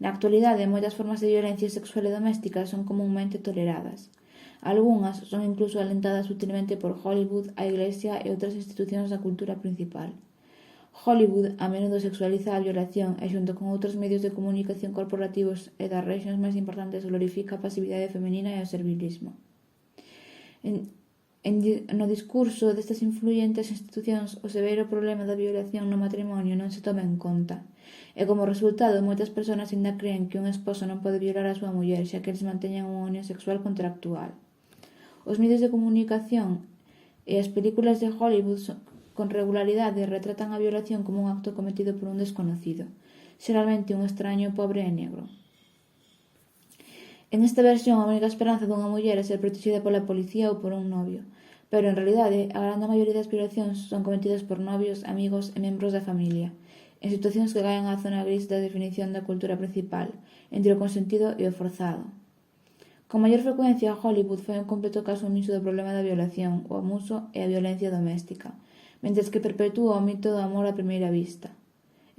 Na actualidade, moitas formas de violencia sexual e doméstica son comunmente toleradas. Algunhas son incluso alentadas sutilmente por Hollywood, a Iglesia e outras institucións da cultura principal. Hollywood a menudo sexualiza a violación e xunto con outros medios de comunicación corporativos e das rexións máis importantes glorifica a pasividade femenina e o servilismo. No discurso destas influyentes institucións, o severo problema da violación no matrimonio non se toma en conta, e como resultado moitas persoas ainda creen que un esposo non pode violar a súa muller xa que eles manteñen unha unión sexual contractual. Os medios de comunicación e as películas de Hollywood con regularidade retratan a violación como un acto cometido por un desconocido, xeralmente un extraño pobre e negro. En esta versión, a única esperanza dunha muller é ser protexida pola policía ou por un novio, pero en realidade a grande maioría das violacións son cometidas por novios, amigos e membros da familia, en situacións que caen á zona gris da definición da cultura principal, entre o consentido e o forzado. Con maior frecuencia, Hollywood foi un completo caso omiso do problema da violación, o abuso e a violencia doméstica, mentres que perpetúa o mito do amor a primeira vista.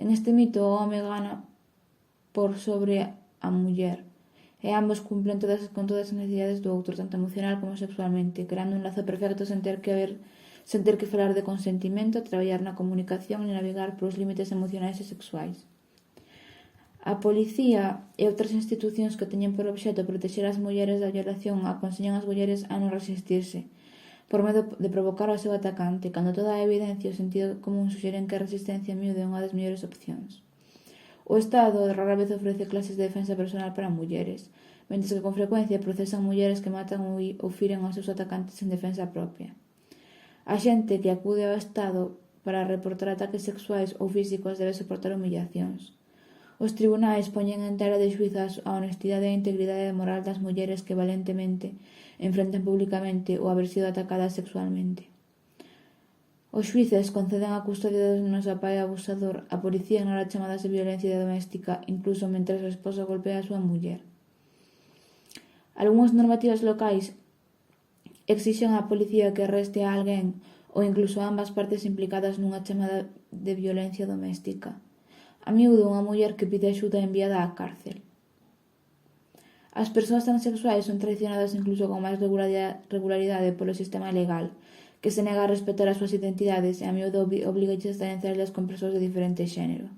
En este mito, o home gana por sobre a muller, e ambos cumplen con todas as necesidades do outro, tanto emocional como sexualmente, creando un lazo perfecto sen ter que falar de consentimento, traballar na comunicación e navegar polos límites emocionais e sexuais. A policía e outras institucións que teñen por obxecto protexer as mulleres da violación aconsellan as mulleres a non resistirse, por medo de provocar ao seu atacante, cando toda a evidencia e o sentido común suxeren que a resistencia miúde é unha das mellores opcións. O Estado rara vez ofrece clases de defensa personal para mulleres, mentres que con frecuencia procesan mulleres que matan ou firen aos seus atacantes en defensa propia. A xente que acude ao Estado para reportar ataques sexuais ou físicos debe soportar humillacións. Os tribunais poñen en tela de xuízo a honestidade e a integridade moral das mulleres que valentemente enfrentan públicamente o haber sido atacadas sexualmente. Os xuíces conceden a custodia do noso pai abusador. A policía ignora chamadas de violencia doméstica, incluso mentre o esposo golpea a súa muller. Algúnas normativas locais exixen á policía que arreste a alguén ou incluso a ambas partes implicadas nunha chamada de violencia doméstica. A miúdo, unha muller que pide axuda é enviada á cárcel. As persoas transexuais son traicionadas incluso con máis regularidade polo sistema legal, que se nega a respetar as súas identidades e a miúdo obliga a diferenciarlas con persoas de diferente xénero.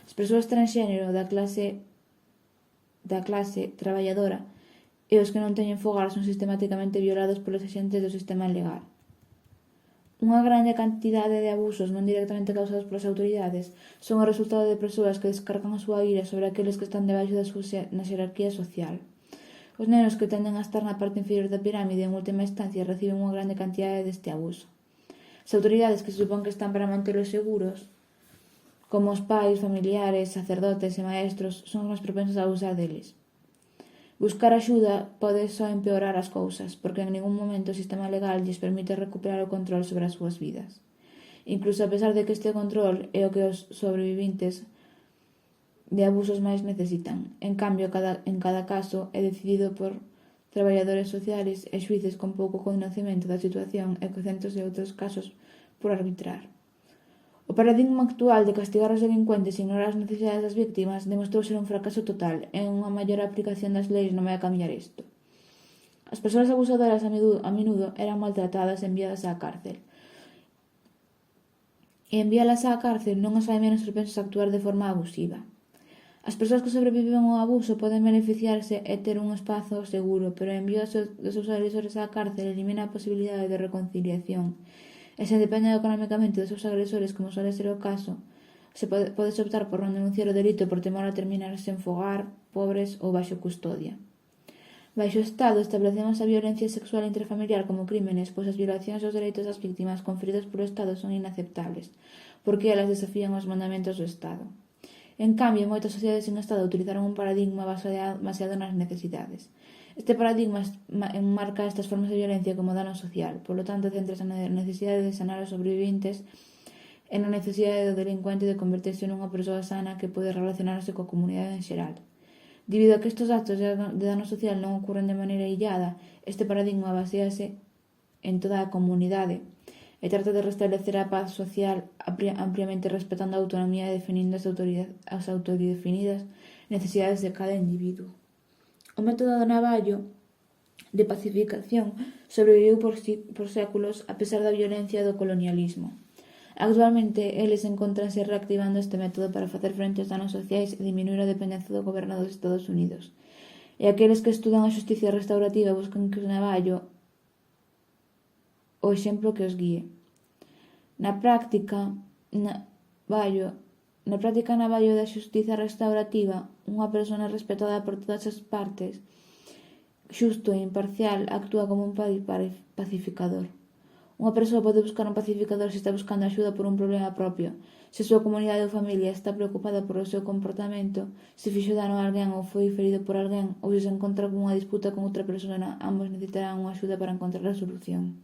As persoas transxénero da clase traballadora e os que non teñen fogar son sistematicamente violados polos axentes do sistema legal. Unha grande cantidade de abusos non directamente causados polas autoridades son o resultado de persoas que descargan a súa ira sobre aqueles que están debaixo na xerarquía social. Os nenos que tenden a estar na parte inferior da pirámide en última instancia reciben unha grande cantidade deste abuso. As autoridades que se supón que están para mantelos seguros, como os pais, familiares, sacerdotes e maestros, son os máis propensos a abusar deles. Buscar axuda pode só empeorar as cousas, porque en ningún momento o sistema legal lles permite recuperar o control sobre as súas vidas. Incluso a pesar de que este control é o que os sobrevivintes de abusos máis necesitan. En cambio, en cada caso é decidido por traballadores sociales e xuíces con pouco coñecemento da situación e con centos de outros casos por arbitrar. O paradigma actual de castigar os delincuentes e ignorar as necesidades das víctimas demostrou ser un fracaso total e unha maior aplicación das leis non vai a cambiar isto. As persoas abusadoras a menudo eran maltratadas e enviadas á cárcel. E enviálas á cárcel non os fai menos propensos a actuar de forma abusiva. As persoas que sobreviven ao abuso poden beneficiarse e ter un espazo seguro, pero o envío dos seus agresores á cárcel elimina a posibilidade de reconciliación. E se dependen económicamente dos seus agresores, como suele ser o caso, pode optar por non denunciar o delito por temor a terminar sen fogar, pobres ou baixo custodia. Baixo o Estado establecemos a violencia sexual intrafamiliar como crímenes, pois as violacións aos dereitos das víctimas conferidos polo Estado son inaceptables, porque elas desafían os mandamentos do Estado. En cambio, moitas sociedades sen Estado utilizaron un paradigma baseado nas necesidades. Este paradigma enmarca estas formas de violencia como dano social, polo tanto, centrase na necesidade de sanar os sobrevivintes e na necesidade do delincuente de converterse nunha persoa sana que pode relacionarse coa comunidade en xeral. Debido a que estes actos de dano social non ocorren de maneira illada, este paradigma basease en toda a comunidade e trata de restablecer a paz social ampliamente respetando a autonomía e definindo as autodefinidas necesidades de cada individuo. O método do Navallo de pacificación sobreviviu por séculos a pesar da violencia do colonialismo. Actualmente, eles encóntranse reactivando este método para facer frente aos danos sociais e diminuir a dependencia do goberno dos Estados Unidos. E aqueles que estudan a xusticia restaurativa buscan que o Navallo o exemplo que os guíe. Na práctica Navallo da xustiza restaurativa, unha persona respetada por todas as partes, xusto e imparcial, actúa como un pacificador. Unha persoa pode buscar un pacificador se está buscando axuda por un problema propio, se a súa comunidade ou familia está preocupada por o seu comportamento, se fixo dano a alguén ou foi ferido por alguén, ou se encontra cunha disputa con outra persona, ambos necesitarán unha axuda para encontrar a solución.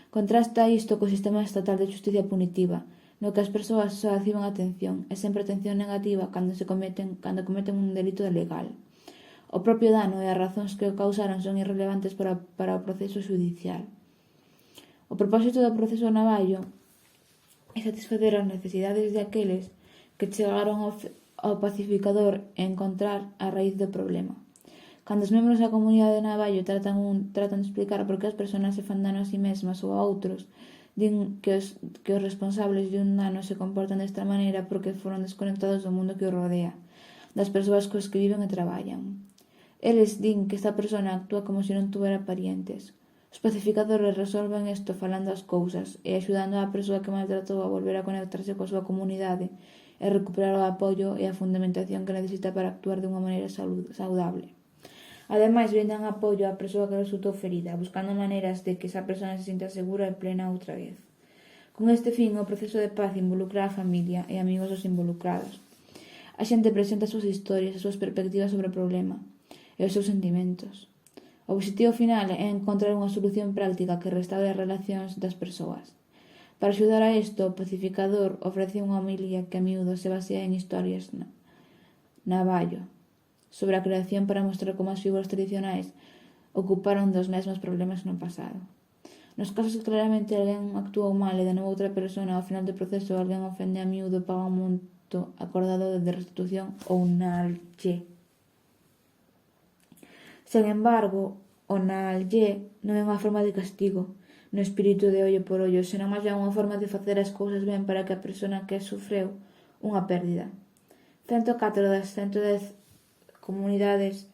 Contrasta isto co sistema estatal de xusticia punitiva, no que as persoas só reciben atención, e sempre atención negativa cando cometen un delito legal. O propio dano e as razóns que o causaron son irrelevantes para o proceso xudicial. O propósito do proceso Navallo é satisfacer as necesidades de aqueles que chegaron ao pacificador e encontrar a raíz do problema. Cando os membros da comunidade de Navallo tratan de explicar por que as persoas se fan dano a si mesmas ou a outros, din que os responsables de un dano se comportan desta maneira porque foron desconectados do mundo que os rodea, das persoas cos que viven e traballan. Eles din que esta persona actúa como se non tuvera parientes. Os pacificadores resolven isto falando as cousas e axudando á persoa que maltratou a volver a conectarse coa súa comunidade e recuperar o apoio e a fundamentación que necesita para actuar de unha maneira saudable. Ademais, brindan apoio á persoa que resultou ferida, buscando maneiras de que esa persoa se sinta segura e plena outra vez. Con este fin, o proceso de paz involucra a familia e amigos dos involucrados. A xente presenta as súas historias, as súas perspectivas sobre o problema e os seus sentimentos. O obxectivo final é encontrar unha solución práctica que restaure as relacións das persoas. Para axudar a isto, o pacificador ofrece unha homilia que a miúdo se basea en historias Navallo sobre a creación para mostrar como as figuras tradicionais ocuparon dos mesmos problemas no pasado. Nos casos que claramente alguén actuou mal e danou a outra persona, ao final do proceso alguén ofende a miúdo e paga un monto acordado de restitución ou nallle. Sen embargo, o nallle non é unha forma de castigo, no espírito de ollo por ollo, senón máis ben unha forma de facer as cousas ben para que a persona que sufreu unha pérdida. 104 das 110 comunidades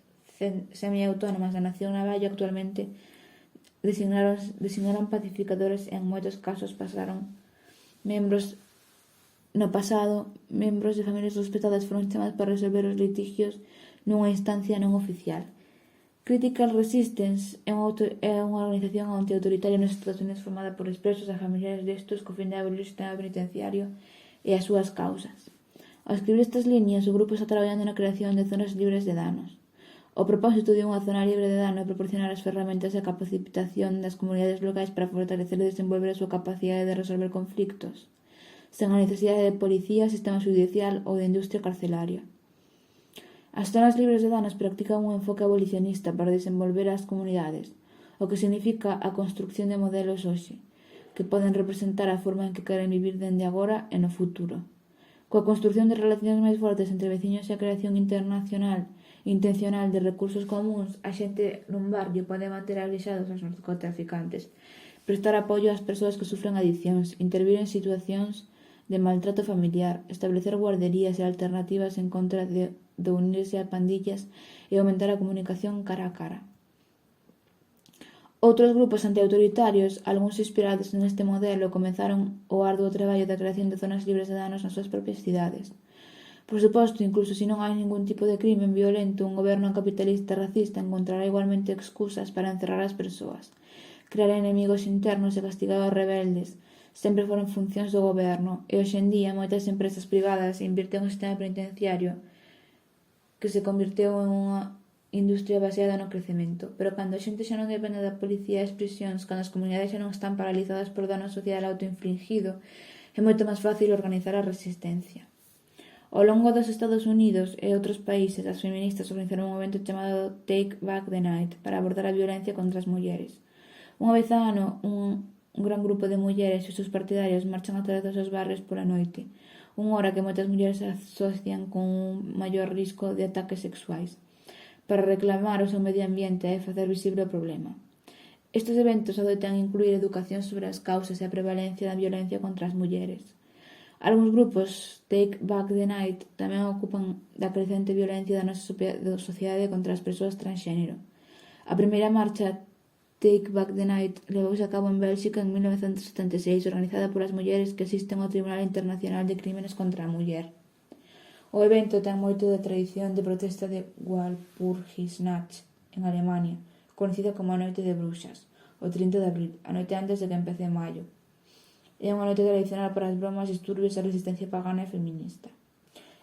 semiautónomas da nación Navallo actualmente designaron pacificadores e en moitos casos no pasado, membros de familias respetadas foron chamados para resolver os litigios nunha instancia non oficial. Critical Resistance é unha organización antiautoritaria nos Estados Unidos formada por expresos e familiares destes co fin de abolir o sistema penitenciario e as súas causas. Ao escribir estas líneas, o grupo está traballando na creación de zonas libres de danos. O propósito de unha zona libre de dano é proporcionar as ferramentas e a capacitación das comunidades locais para fortalecer e desenvolver a súa capacidade de resolver conflictos, sen a necesidade de policía, sistema judicial ou de industria carcelaria. As zonas libres de danos practican un enfoque abolicionista para desenvolver as comunidades, o que significa a construcción de modelos hoxe, que poden representar a forma en que queren vivir dende agora e no futuro. Coa construcción de relacións máis fortes entre veciños e a creación intencional de recursos comuns, a xente nun barrio pode manter alixados aos narcotraficantes, prestar apoio ás persoas que sufren adiccións, intervir en situacións de maltrato familiar, establecer guarderías e alternativas en contra de unirse a pandillas e aumentar a comunicación cara a cara. Outros grupos antiautoritarios, algúns inspirados neste modelo, comenzaron o arduo traballo da creación de zonas libres de danos nas súas propias cidades. Por suposto, incluso se non hai ningún tipo de crimen violento, un goberno capitalista racista encontrará igualmente excusas para encerrar as persoas, crear enemigos internos e castigar aos rebeldes. Sempre foron funcións do goberno, e hoxe en día moitas empresas privadas invirten no sistema penitenciario que se convirteu en unha industria baseada no crecemento. Pero cando a xente xa non depende da policía e as prisións, cando as comunidades xa non están paralizadas por dano social autoinfligido, é moito máis fácil organizar a resistencia. Ao longo dos Estados Unidos e outros países, as feministas organizaron un movimento chamado Take Back the Night para abordar a violencia contra as mulleres. Unha vez ao ano, un gran grupo de mulleres e os seus partidarios marchan a través dos seus barrios pola noite, unha hora que moitas mulleres asocian con un maior risco de ataques sexuais, para reclamar o seu medio ambiente e facer visible o problema. Estes eventos adoitan incluir educación sobre as causas e a prevalencia da violencia contra as mulleres. Algúns grupos, Take Back the Night, tamén ocupan da crecente violencia da nosa sociedade contra as persoas transxénero. A primeira marcha, Take Back the Night, levouse a cabo en Bélxica en 1976, organizada polas mulleres que asisten ao Tribunal Internacional de Crímenes contra a Muller. O evento ten moito de tradición de protesta de Walpurgisnacht, en Alemania, conhecida como a Noite de Bruxas, o 30 de abril, a noite antes de que empece maio. É unha noite tradicional para as bromas, disturbios e resistencia pagana e feminista.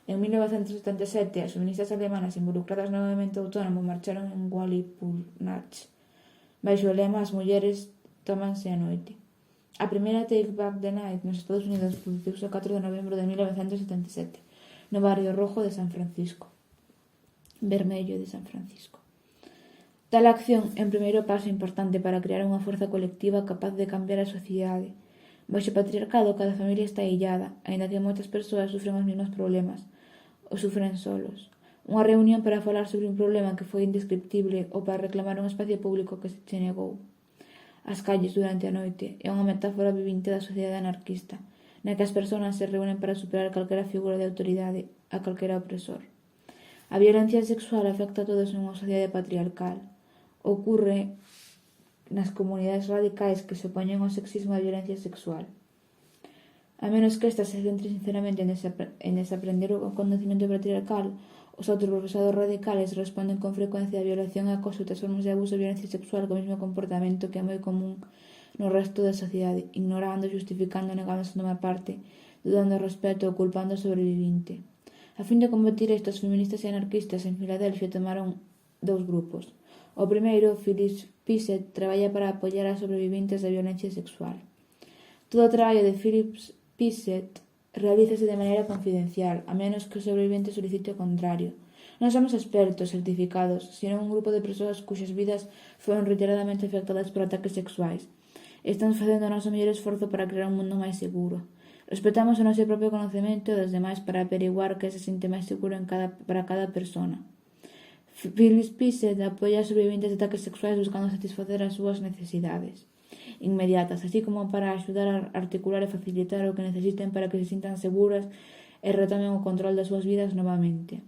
En 1977, as feministas alemanas involucradas no movimento autónomo marcharon en Walpurgisnacht, baixo o lema "As mulleres tómanse a noite". A primeira Take Back the Night nos Estados Unidos produciuse o 4 de novembro de 1977, no barrio rojo de San Francisco. Vermello de San Francisco. Tal acción é un primeiro paso importante para crear unha forza colectiva capaz de cambiar a sociedade. Baixo o patriarcado, cada familia está illada, aínda que moitas persoas sufren os mesmos problemas, ou sufren solos. Unha reunión para falar sobre un problema que foi indescriptible ou para reclamar un espacio público que se negou. As calles durante a noite é unha metáfora vivinte da sociedade anarquista, na que as persoas se reúnen para superar calquera figura de autoridade a calquera opresor. A violencia sexual afecta a todos nunha sociedade patriarcal. Ocorre nas comunidades radicais que se opoñen ao sexismo e a violencia sexual. A menos que estas se centren sinceramente en desaprender o conocimiento patriarcal, os autoprofesados radicales responden con frecuencia a violación e acoso e outras formas de abuso e violencia sexual co mesmo comportamento que é moi común no resto da sociedade, ignorando, justificando, negándose a tomar parte, dudando do respeto ou culpando ao sobrevivinte. A fin de combatir isto, os feministas e anarquistas en Filadelfia tomaron dous grupos. O primeiro, Philip Piset, traballa para apoiar as sobrevivintes da violencia sexual. Todo o traballo de Philip Piset realízase de maneira confidencial, a menos que o sobrevivente solicite o contrario. Non somos expertos certificados, sino un grupo de persoas cuxas vidas foron reiteradamente afectadas por ataques sexuais. Estamos facendo o noso mellor esforzo para crear un mundo máis seguro. Respetamos o noso propio conocemento e dos demais para averiguar que se sinte máis seguro para cada persona. Philip Piset apoia os sobreviventes de ataques sexuais buscando satisfacer as súas necesidades inmediatas, así como para axudar a articular e facilitar o que necesiten para que se sintan seguras e retomen o control das súas vidas novamente.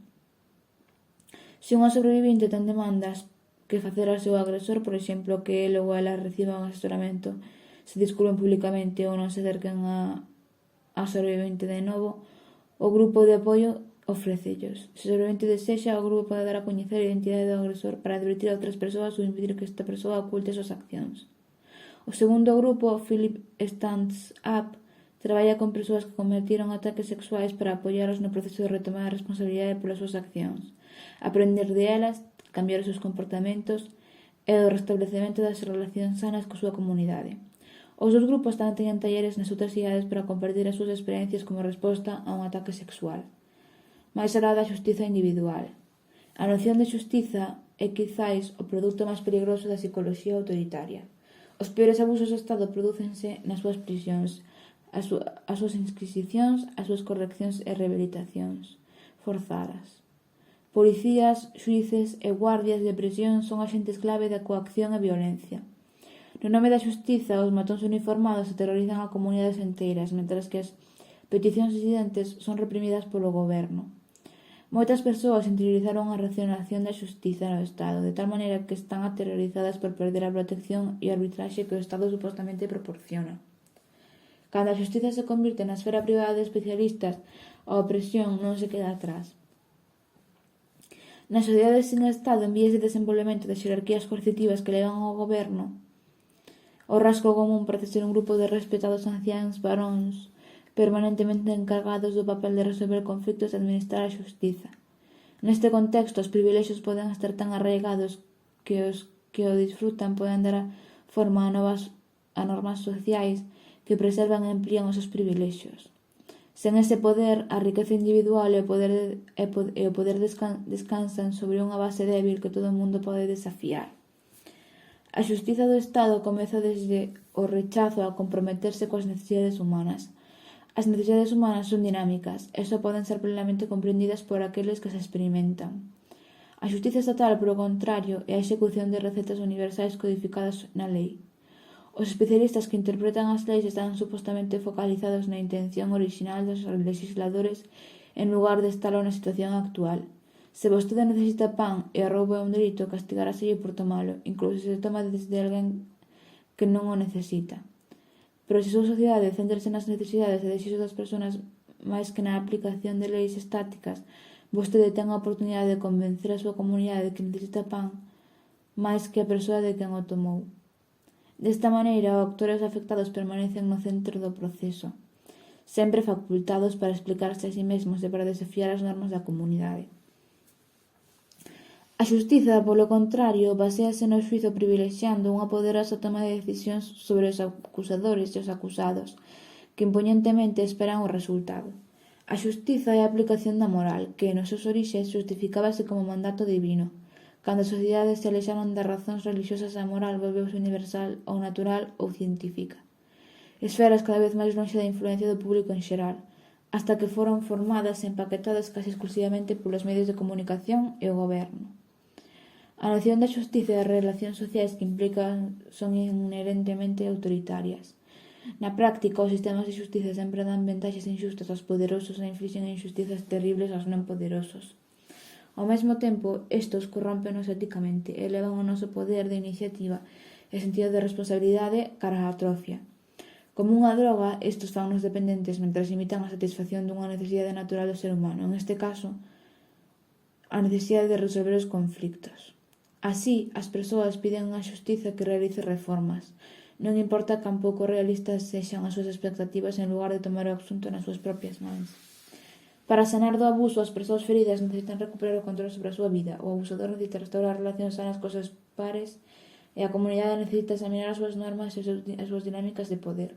Se unha sobrevivinte ten demandas que facer ao seu agresor, por exemplo, que ele ou ela reciba un asesoramento, se disculpen públicamente ou non se acerquen a sobrevivente de novo, o grupo de apoio ofrécellos. Se o sobrevivente desexa, o grupo pode dar a coñecer a identidade do agresor para advertir a outras persoas ou impedir que esta persoa oculte as súas accións. O segundo grupo, Philip Stands Up, traballa con persoas que cometeron ataques sexuais para apoiaros no proceso de retomar a responsabilidade polas súas accións, aprender de elas, cambiar os seus comportamentos e o restablecemento das relacións sanas coa súa comunidade. Os dous grupos tamén teñen talleres nas outras cidades para compartir as súas experiencias como resposta a un ataque sexual. Mais alá da xustiza individual. A noción de xustiza é quizáis o produto máis peligroso da psicoloxía autoritaria. Os peores abusos do Estado prodúcense nas súas prisións, as súas inscripcións, as súas correccións e rehabilitacións forzadas. Policías, xuíces e guardias de prisión son axentes clave da coacción e violencia. No nome da xustiza, os matóns uniformados aterrorizan a comunidades enteiras, mentras que as peticións disidentes son reprimidas polo goberno. Moitas persoas interiorizaron a racionalización da xustiza no Estado, de tal maneira que están aterrorizadas por perder a protección e a arbitraxe que o Estado supostamente proporciona. Cando a xustiza se convirte na esfera privada de especialistas, a opresión non se queda atrás. Nas sociedades sin Estado, en vías de desenvolvemento de xerarquías coercitivas que levan ao goberno, o rasgo común parece ser un grupo de respetados anciáns varóns permanentemente encargados do papel de resolver conflitos e administrar a xustiza. Neste contexto, os privilexios poden estar tan arraigados que os que o disfrutan poden dar forma a normas sociais que preservan e amplían os seus privilexios. Sen ese poder, a riqueza individual e o poder descansan sobre unha base débil que todo o mundo pode desafiar. A xustiza do Estado comeza desde o rechazo a comprometerse coas necesidades humanas. As necesidades humanas son dinámicas e só poden ser plenamente comprendidas por aqueles que se experimentan. A xustiza estatal, polo contrario, é a execución de recetas universais codificadas na lei. Os especialistas que interpretan as leis están supostamente focalizados na intención orixinal dos legisladores en lugar de estar na situación actual. Se vostede necesita pan e o roubo é un delito, castigaráselle por tomalo, incluso se toma desde alguén que non o necesita. Pero se a súa sociedade centrase nas necesidades e desexos das persoas máis que na aplicación de leis estáticas, vostede ten a oportunidade de convencer a súa comunidade de que necesita pan máis que a persoa de quen o tomou. Desta maneira, os actores afectados permanecen no centro do proceso, sempre facultados para explicarse a si mesmos e para desafiar as normas da comunidade. A xustiza, polo contrario, baséase no xuízo privilexiando unha poderosa toma de decisións sobre os acusadores e os acusados, que impoñentemente esperan o resultado. A xustiza é a aplicación da moral, que, nos seus orixes, xustificábase como mandato divino. Cando as sociedades se alexaron das razóns religiosas, a moral volveuse universal ou natural ou científica. Esferas cada vez máis lonxe da influencia do público en xeral, hasta que foron formadas e empaquetadas case exclusivamente polos medios de comunicación e o goberno. A noción da xustiza e das relacións sociais que implican son inherentemente autoritarias. Na práctica, os sistemas de xustiza sempre dan vantaxes inxustas aos poderosos e inflixen injustizas terribles aos non poderosos. Ao mesmo tempo, estos corrómpenos éticamente e elevan o noso poder de iniciativa e sentido de responsabilidade cara á atrofia. Como unha droga, estos fannos dependentes mentres imitan a satisfacción dunha necesidade natural do ser humano, en este caso, a necesidade de resolver os conflictos. Así, as persoas piden unha xustiza que realice reformas. Non importa can pouco realistas sexan as súas expectativas en lugar de tomar o asunto nas súas propias mans. Para sanar do abuso, as persoas feridas necesitan recuperar o control sobre a súa vida, o abusador necesita restaurar relacións sanas cos seus pares e a comunidade necesita examinar as súas normas e as súas dinámicas de poder.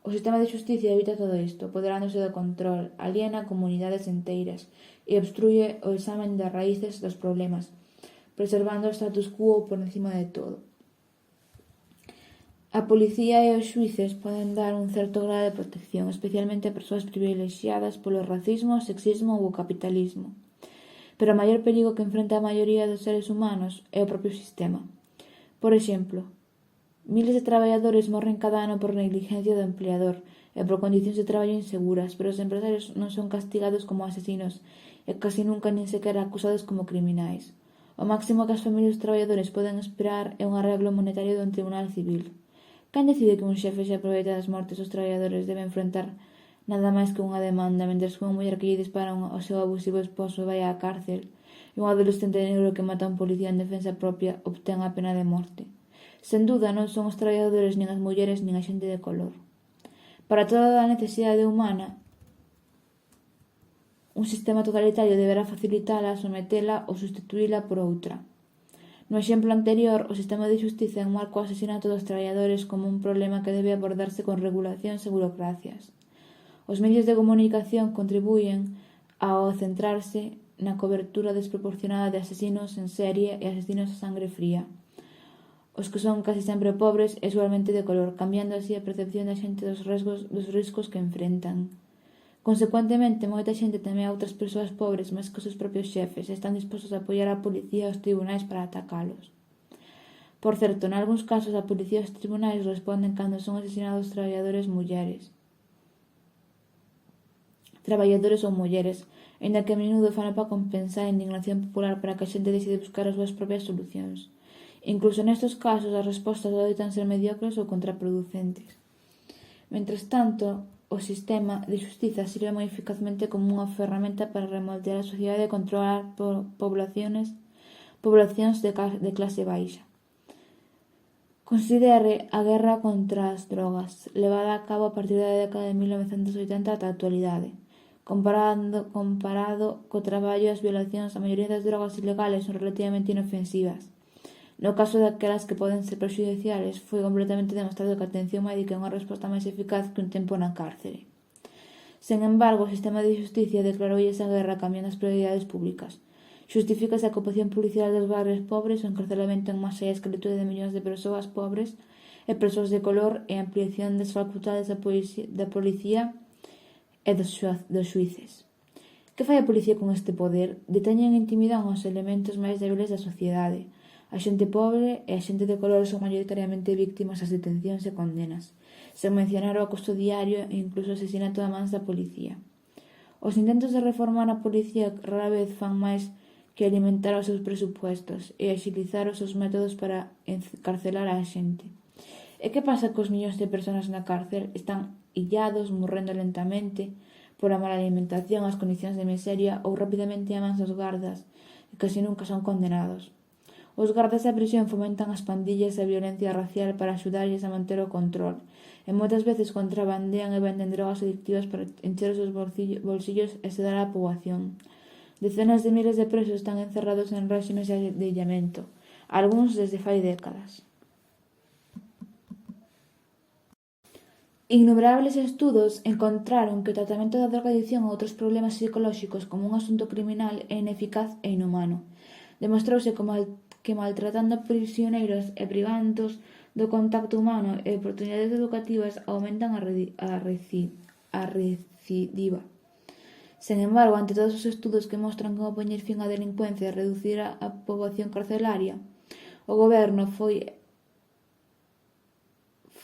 O sistema de xusticia evita todo isto, apoderándose do control, aliena comunidades enteiras e obstruye o examen das raíces dos problemas, preservando o status quo por encima de todo. A policía e os xuíces poden dar un certo grado de protección, especialmente a persoas privilexiadas polo racismo, sexismo ou o capitalismo. Pero o maior perigo que enfrenta a maioría dos seres humanos é o propio sistema. Por exemplo, miles de traballadores morren cada ano por negligencia do empleador e por condicións de traballo inseguras, pero os empresarios non son castigados como asesinos e casi nunca nin sequera acusados como criminais. O máximo que as familias dos traballadores poden esperar é un arreglo monetario dun tribunal civil. Quen decide que un xefe se aproveita das mortes dos traballadores debe enfrentar nada máis que unha demanda, mentres que unha muller que lle dispara ao seu abusivo esposo vai á cárcel e un adolescente negro que mata a un policía en defensa propia obtén a pena de morte? Sen dúda, non son os traballadores, nin as mulleres, nin a xente de color. Para toda a necesidade humana, un sistema totalitario deberá facilitala, sometela ou sustituíla por outra. No exemplo anterior, o sistema de xustiza enmarca o asesinato dos traballadores como un problema que debe abordarse con regulacións e burocracias. Os medios de comunicación contribuyen ao centrarse na cobertura desproporcionada de asesinos en serie e asesinos a sangre fría, os que son casi sempre pobres e usualmente de color, cambiando así a percepción da xente dos riscos que enfrentan. Consecuentemente, moita xente teme a outras persoas pobres máis que os seus propios xefes e están dispostos a apoiar a policía e aos tribunais para atacalos. Por certo, nalgúns casos a policía e os tribunais responden cando son asesinados traballadores ou mulleres, aínda que a menudo fano para compensar a indignación popular para que a xente decide buscar as súas propias solucións. Incluso nestes casos, as respostas adoitan ser mediocres ou contraproducentes. Mentres tanto, o sistema de xustiza sirve moi eficazmente como unha ferramenta para remoldear a sociedade e controlar poblacións de clase baixa. Considere a guerra contra as drogas, levada a cabo a partir da década de 1980 ata a actualidade. Comparado co traballo, as violacións, a maioría das drogas ilegales son relativamente inofensivas. No caso daquelas que poden ser prexudiciales, foi completamente demostrado que a atención médica é unha resposta máis eficaz que un tempo na cárcere. Sen embargo, o sistema de xusticia declaroulle esa guerra cambiando as prioridades públicas. Xustifícase a ocupación policial dos barrios pobres, o encarcelamento en masa e a esclavitud de millóns de persoas pobres e persoas de color e a ampliación das facultades da policía e dos xuíces. Que fai a policía con este poder? Deteñen e intimidan os elementos máis débiles da sociedade. A xente pobre e a xente de color son maioritariamente víctimas das detencións e condenas, sen mencionar o acoso diario e incluso o asesinato a mans da policía. Os intentos de reformar a policía rara vez fan máis que alimentar os seus presupuestos e axilizar os seus métodos para encarcelar a xente. E que pasa cos millóns de persoas na cárcel? Están illados, morrendo lentamente pola mala alimentación, as condicións de miseria ou rapidamente a mans dos gardas, e casi nunca son condenados. Os gardas da prisión fomentan as pandillas e a violencia racial para axudarlles a manter o control, e moitas veces contrabandean e venden drogas adictivas para encher os seus bolsillos e sedar a poboación. Decenas de miles de presos están encerrados en réximes de illamento, algúns desde fai décadas. Innumerables estudos encontraron que o tratamento da drogadicción ou outros problemas psicolóxicos como un asunto criminal é ineficaz e inhumano. Demostrouse que maltratando prisioneiros e privándoos do contacto humano e oportunidades educativas aumentan a recidiva. Sen embargo, ante todos os estudos que mostran como poñer fin á delincuencia e reducir a poboación carcelaria, o goberno foi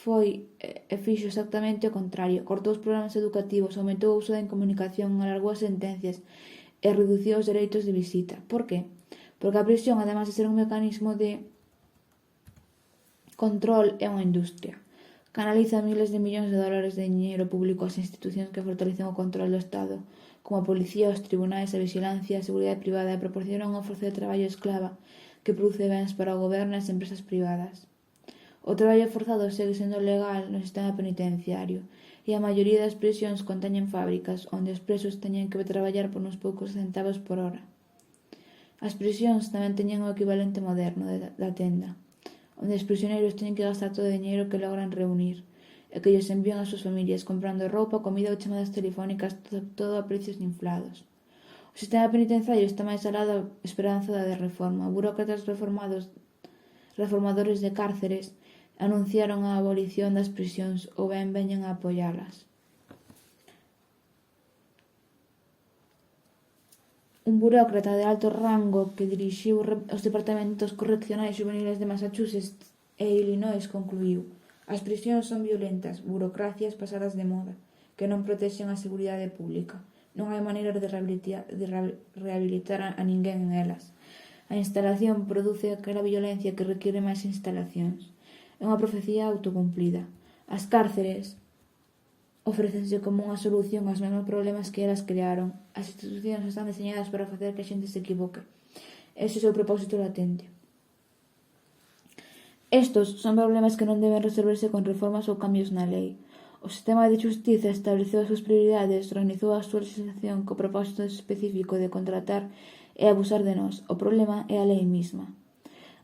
e fixo exactamente o contrario. Cortou os programas educativos, aumentou o uso da incomunicación, alargou as sentencias e reduciu os dereitos de visita. Por que? Porque a prisión, ademais de ser un mecanismo de control, é unha industria. Canaliza miles de millóns de dólares de diñeiro público ás institucións que fortalecen o control do Estado, como a policía, os tribunais, a vixilancia, a seguridade privada e proporcionan unha forza de traballo esclava que produce bens para o goberno e as empresas privadas. O traballo forzado segue sendo legal no sistema penitenciario e a maioría das prisións conteñen fábricas onde os presos teñen que traballar por uns poucos centavos por hora. As prisións tamén teñen o equivalente moderno da tenda, onde os prisioneiros teñen que gastar todo o diñeiro que logran reunir e que lles envían as súas familias comprando roupa, comida ou chamadas telefónicas, todo a precios inflados. O sistema penitenciario está máis alá da esperanza de reforma. Burócratas reformadores de cárceres anunciaron a abolición das prisións ou ben veñen a apoialas. Un burócrata de alto rango que dirixiu os departamentos correccionais xuveniles de Massachusetts e Illinois concluíu: as prisións son violentas, burocracias pasadas de moda, que non protexen a seguridade pública. Non hai maneira de rehabilitar a ninguén en elas. A instalación produce aquela violencia que require máis instalacións. É unha profecía autocumplida. As cárceres ofrécense como unha solución aos mesmos problemas que elas crearon. As institucións están deseñadas para facer que a xente se equivoque. Ese é o seu propósito latente. Estos son problemas que non deben resolverse con reformas ou cambios na lei. O sistema de xustiza estableceu as súas prioridades, organizou a súa legislación co propósito específico de contratar e abusar de nós. O problema é a lei mesma.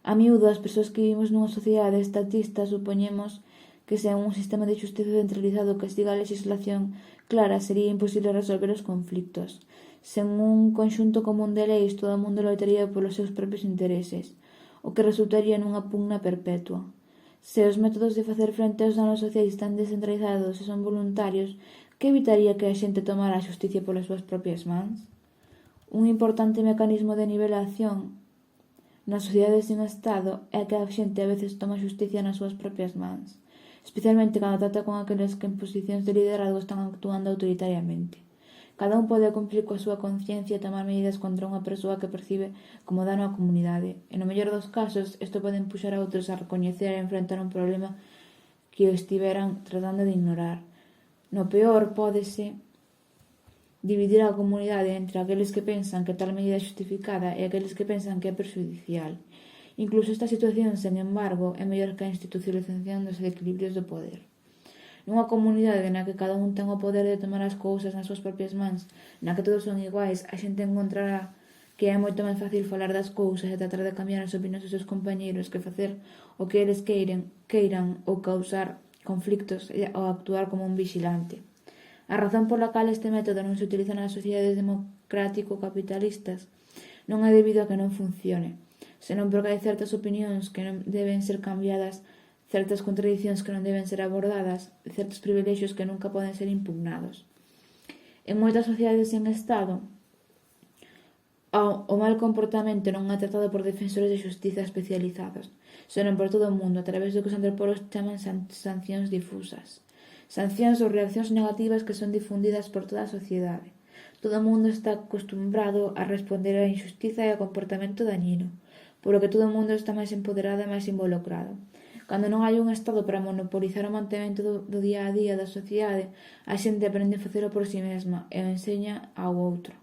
A miúdo, as persoas que vivimos nunha sociedade estatista supoñemos que sen un sistema de xustiza centralizado que siga a legislación clara sería imposible resolver os conflictos. Sen un conxunto común de leis, todo o mundo loitaría polos seus propios intereses, o que resultaría nunha pugna perpetua. Se os métodos de facer frente aos danos sociais están descentralizados e son voluntarios, que evitaría que a xente tomara a xusticia polas súas propias mans? Un importante mecanismo de nivelación nas sociedades sin Estado é que a xente a veces toma a xusticia nas súas propias mans, especialmente cando trata con aqueles que en posicións de liderazgo están actuando autoritariamente. Cada un pode cumplir coa súa conciencia e tomar medidas contra unha persoa que percibe como dano á comunidade. E no mellor dos casos, isto pode empuxar a outros a recoñecer e enfrentar un problema que o estiveran tratando de ignorar. No peor, pódese dividir a comunidade entre aqueles que pensan que tal medida é xustificada e aqueles que pensan que é perxudicial. Incluso esta situación, sen embargo, é mellor que a institucionalización dos equilibrios do poder. Nunha comunidade na que cada un ten o poder de tomar as cousas nas súas propias mans, na que todos son iguais, a xente encontrará que é moito máis fácil falar das cousas e tratar de cambiar as opinións dos seus compañeiros que facer o que eles queiran ou causar conflictos ou actuar como un vigilante. A razón pola cal este método non se utiliza nas sociedades democrático-capitalistas non é debido a que non funcione, senón porque hai certas opinións que non deben ser cambiadas, certas contradicións que non deben ser abordadas, certos privilexios que nunca poden ser impugnados. En moitas sociedades sen Estado, o mal comportamento non é tratado por defensores de xustiza especializados, senón por todo o mundo, a través do que os antropólogos chaman sancións difusas. Sancións ou reaccións negativas que son difundidas por toda a sociedade. Todo o mundo está acostumbrado a responder á injustiza e ao comportamento dañino, polo que todo o mundo está máis empoderado e máis involucrado. Cando non hai un Estado para monopolizar o mantemento do día a día da sociedade, a xente aprende a facelo por si mesma e o enseña ao outro.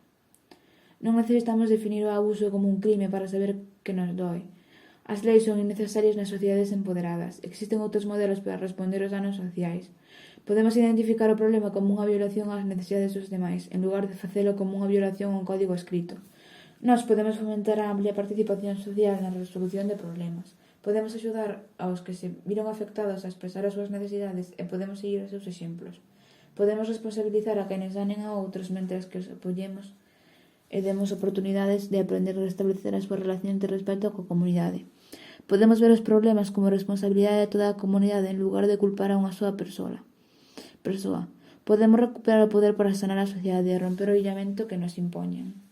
Non necesitamos definir o abuso como un crime para saber que nos doe. As leis son innecesarias nas sociedades empoderadas. Existen outros modelos para responder aos danos sociais. Podemos identificar o problema como unha violación ás necesidades dos demais, en lugar de facelo como unha violación a un código escrito. Nós podemos fomentar a amplia participación social na resolución de problemas. Podemos axudar aos que se viron afectados a expresar as súas necesidades e podemos seguir os seus exemplos. Podemos responsabilizar a quenes danen a outros mentres que os apoyemos e demos oportunidades de aprender a restablecer as súas relacións de respeto coa comunidade. Podemos ver os problemas como responsabilidade de toda a comunidade en lugar de culpar a unha soa persoa. Podemos recuperar o poder para sanar a sociedade e romper o illamento que nos impoñen.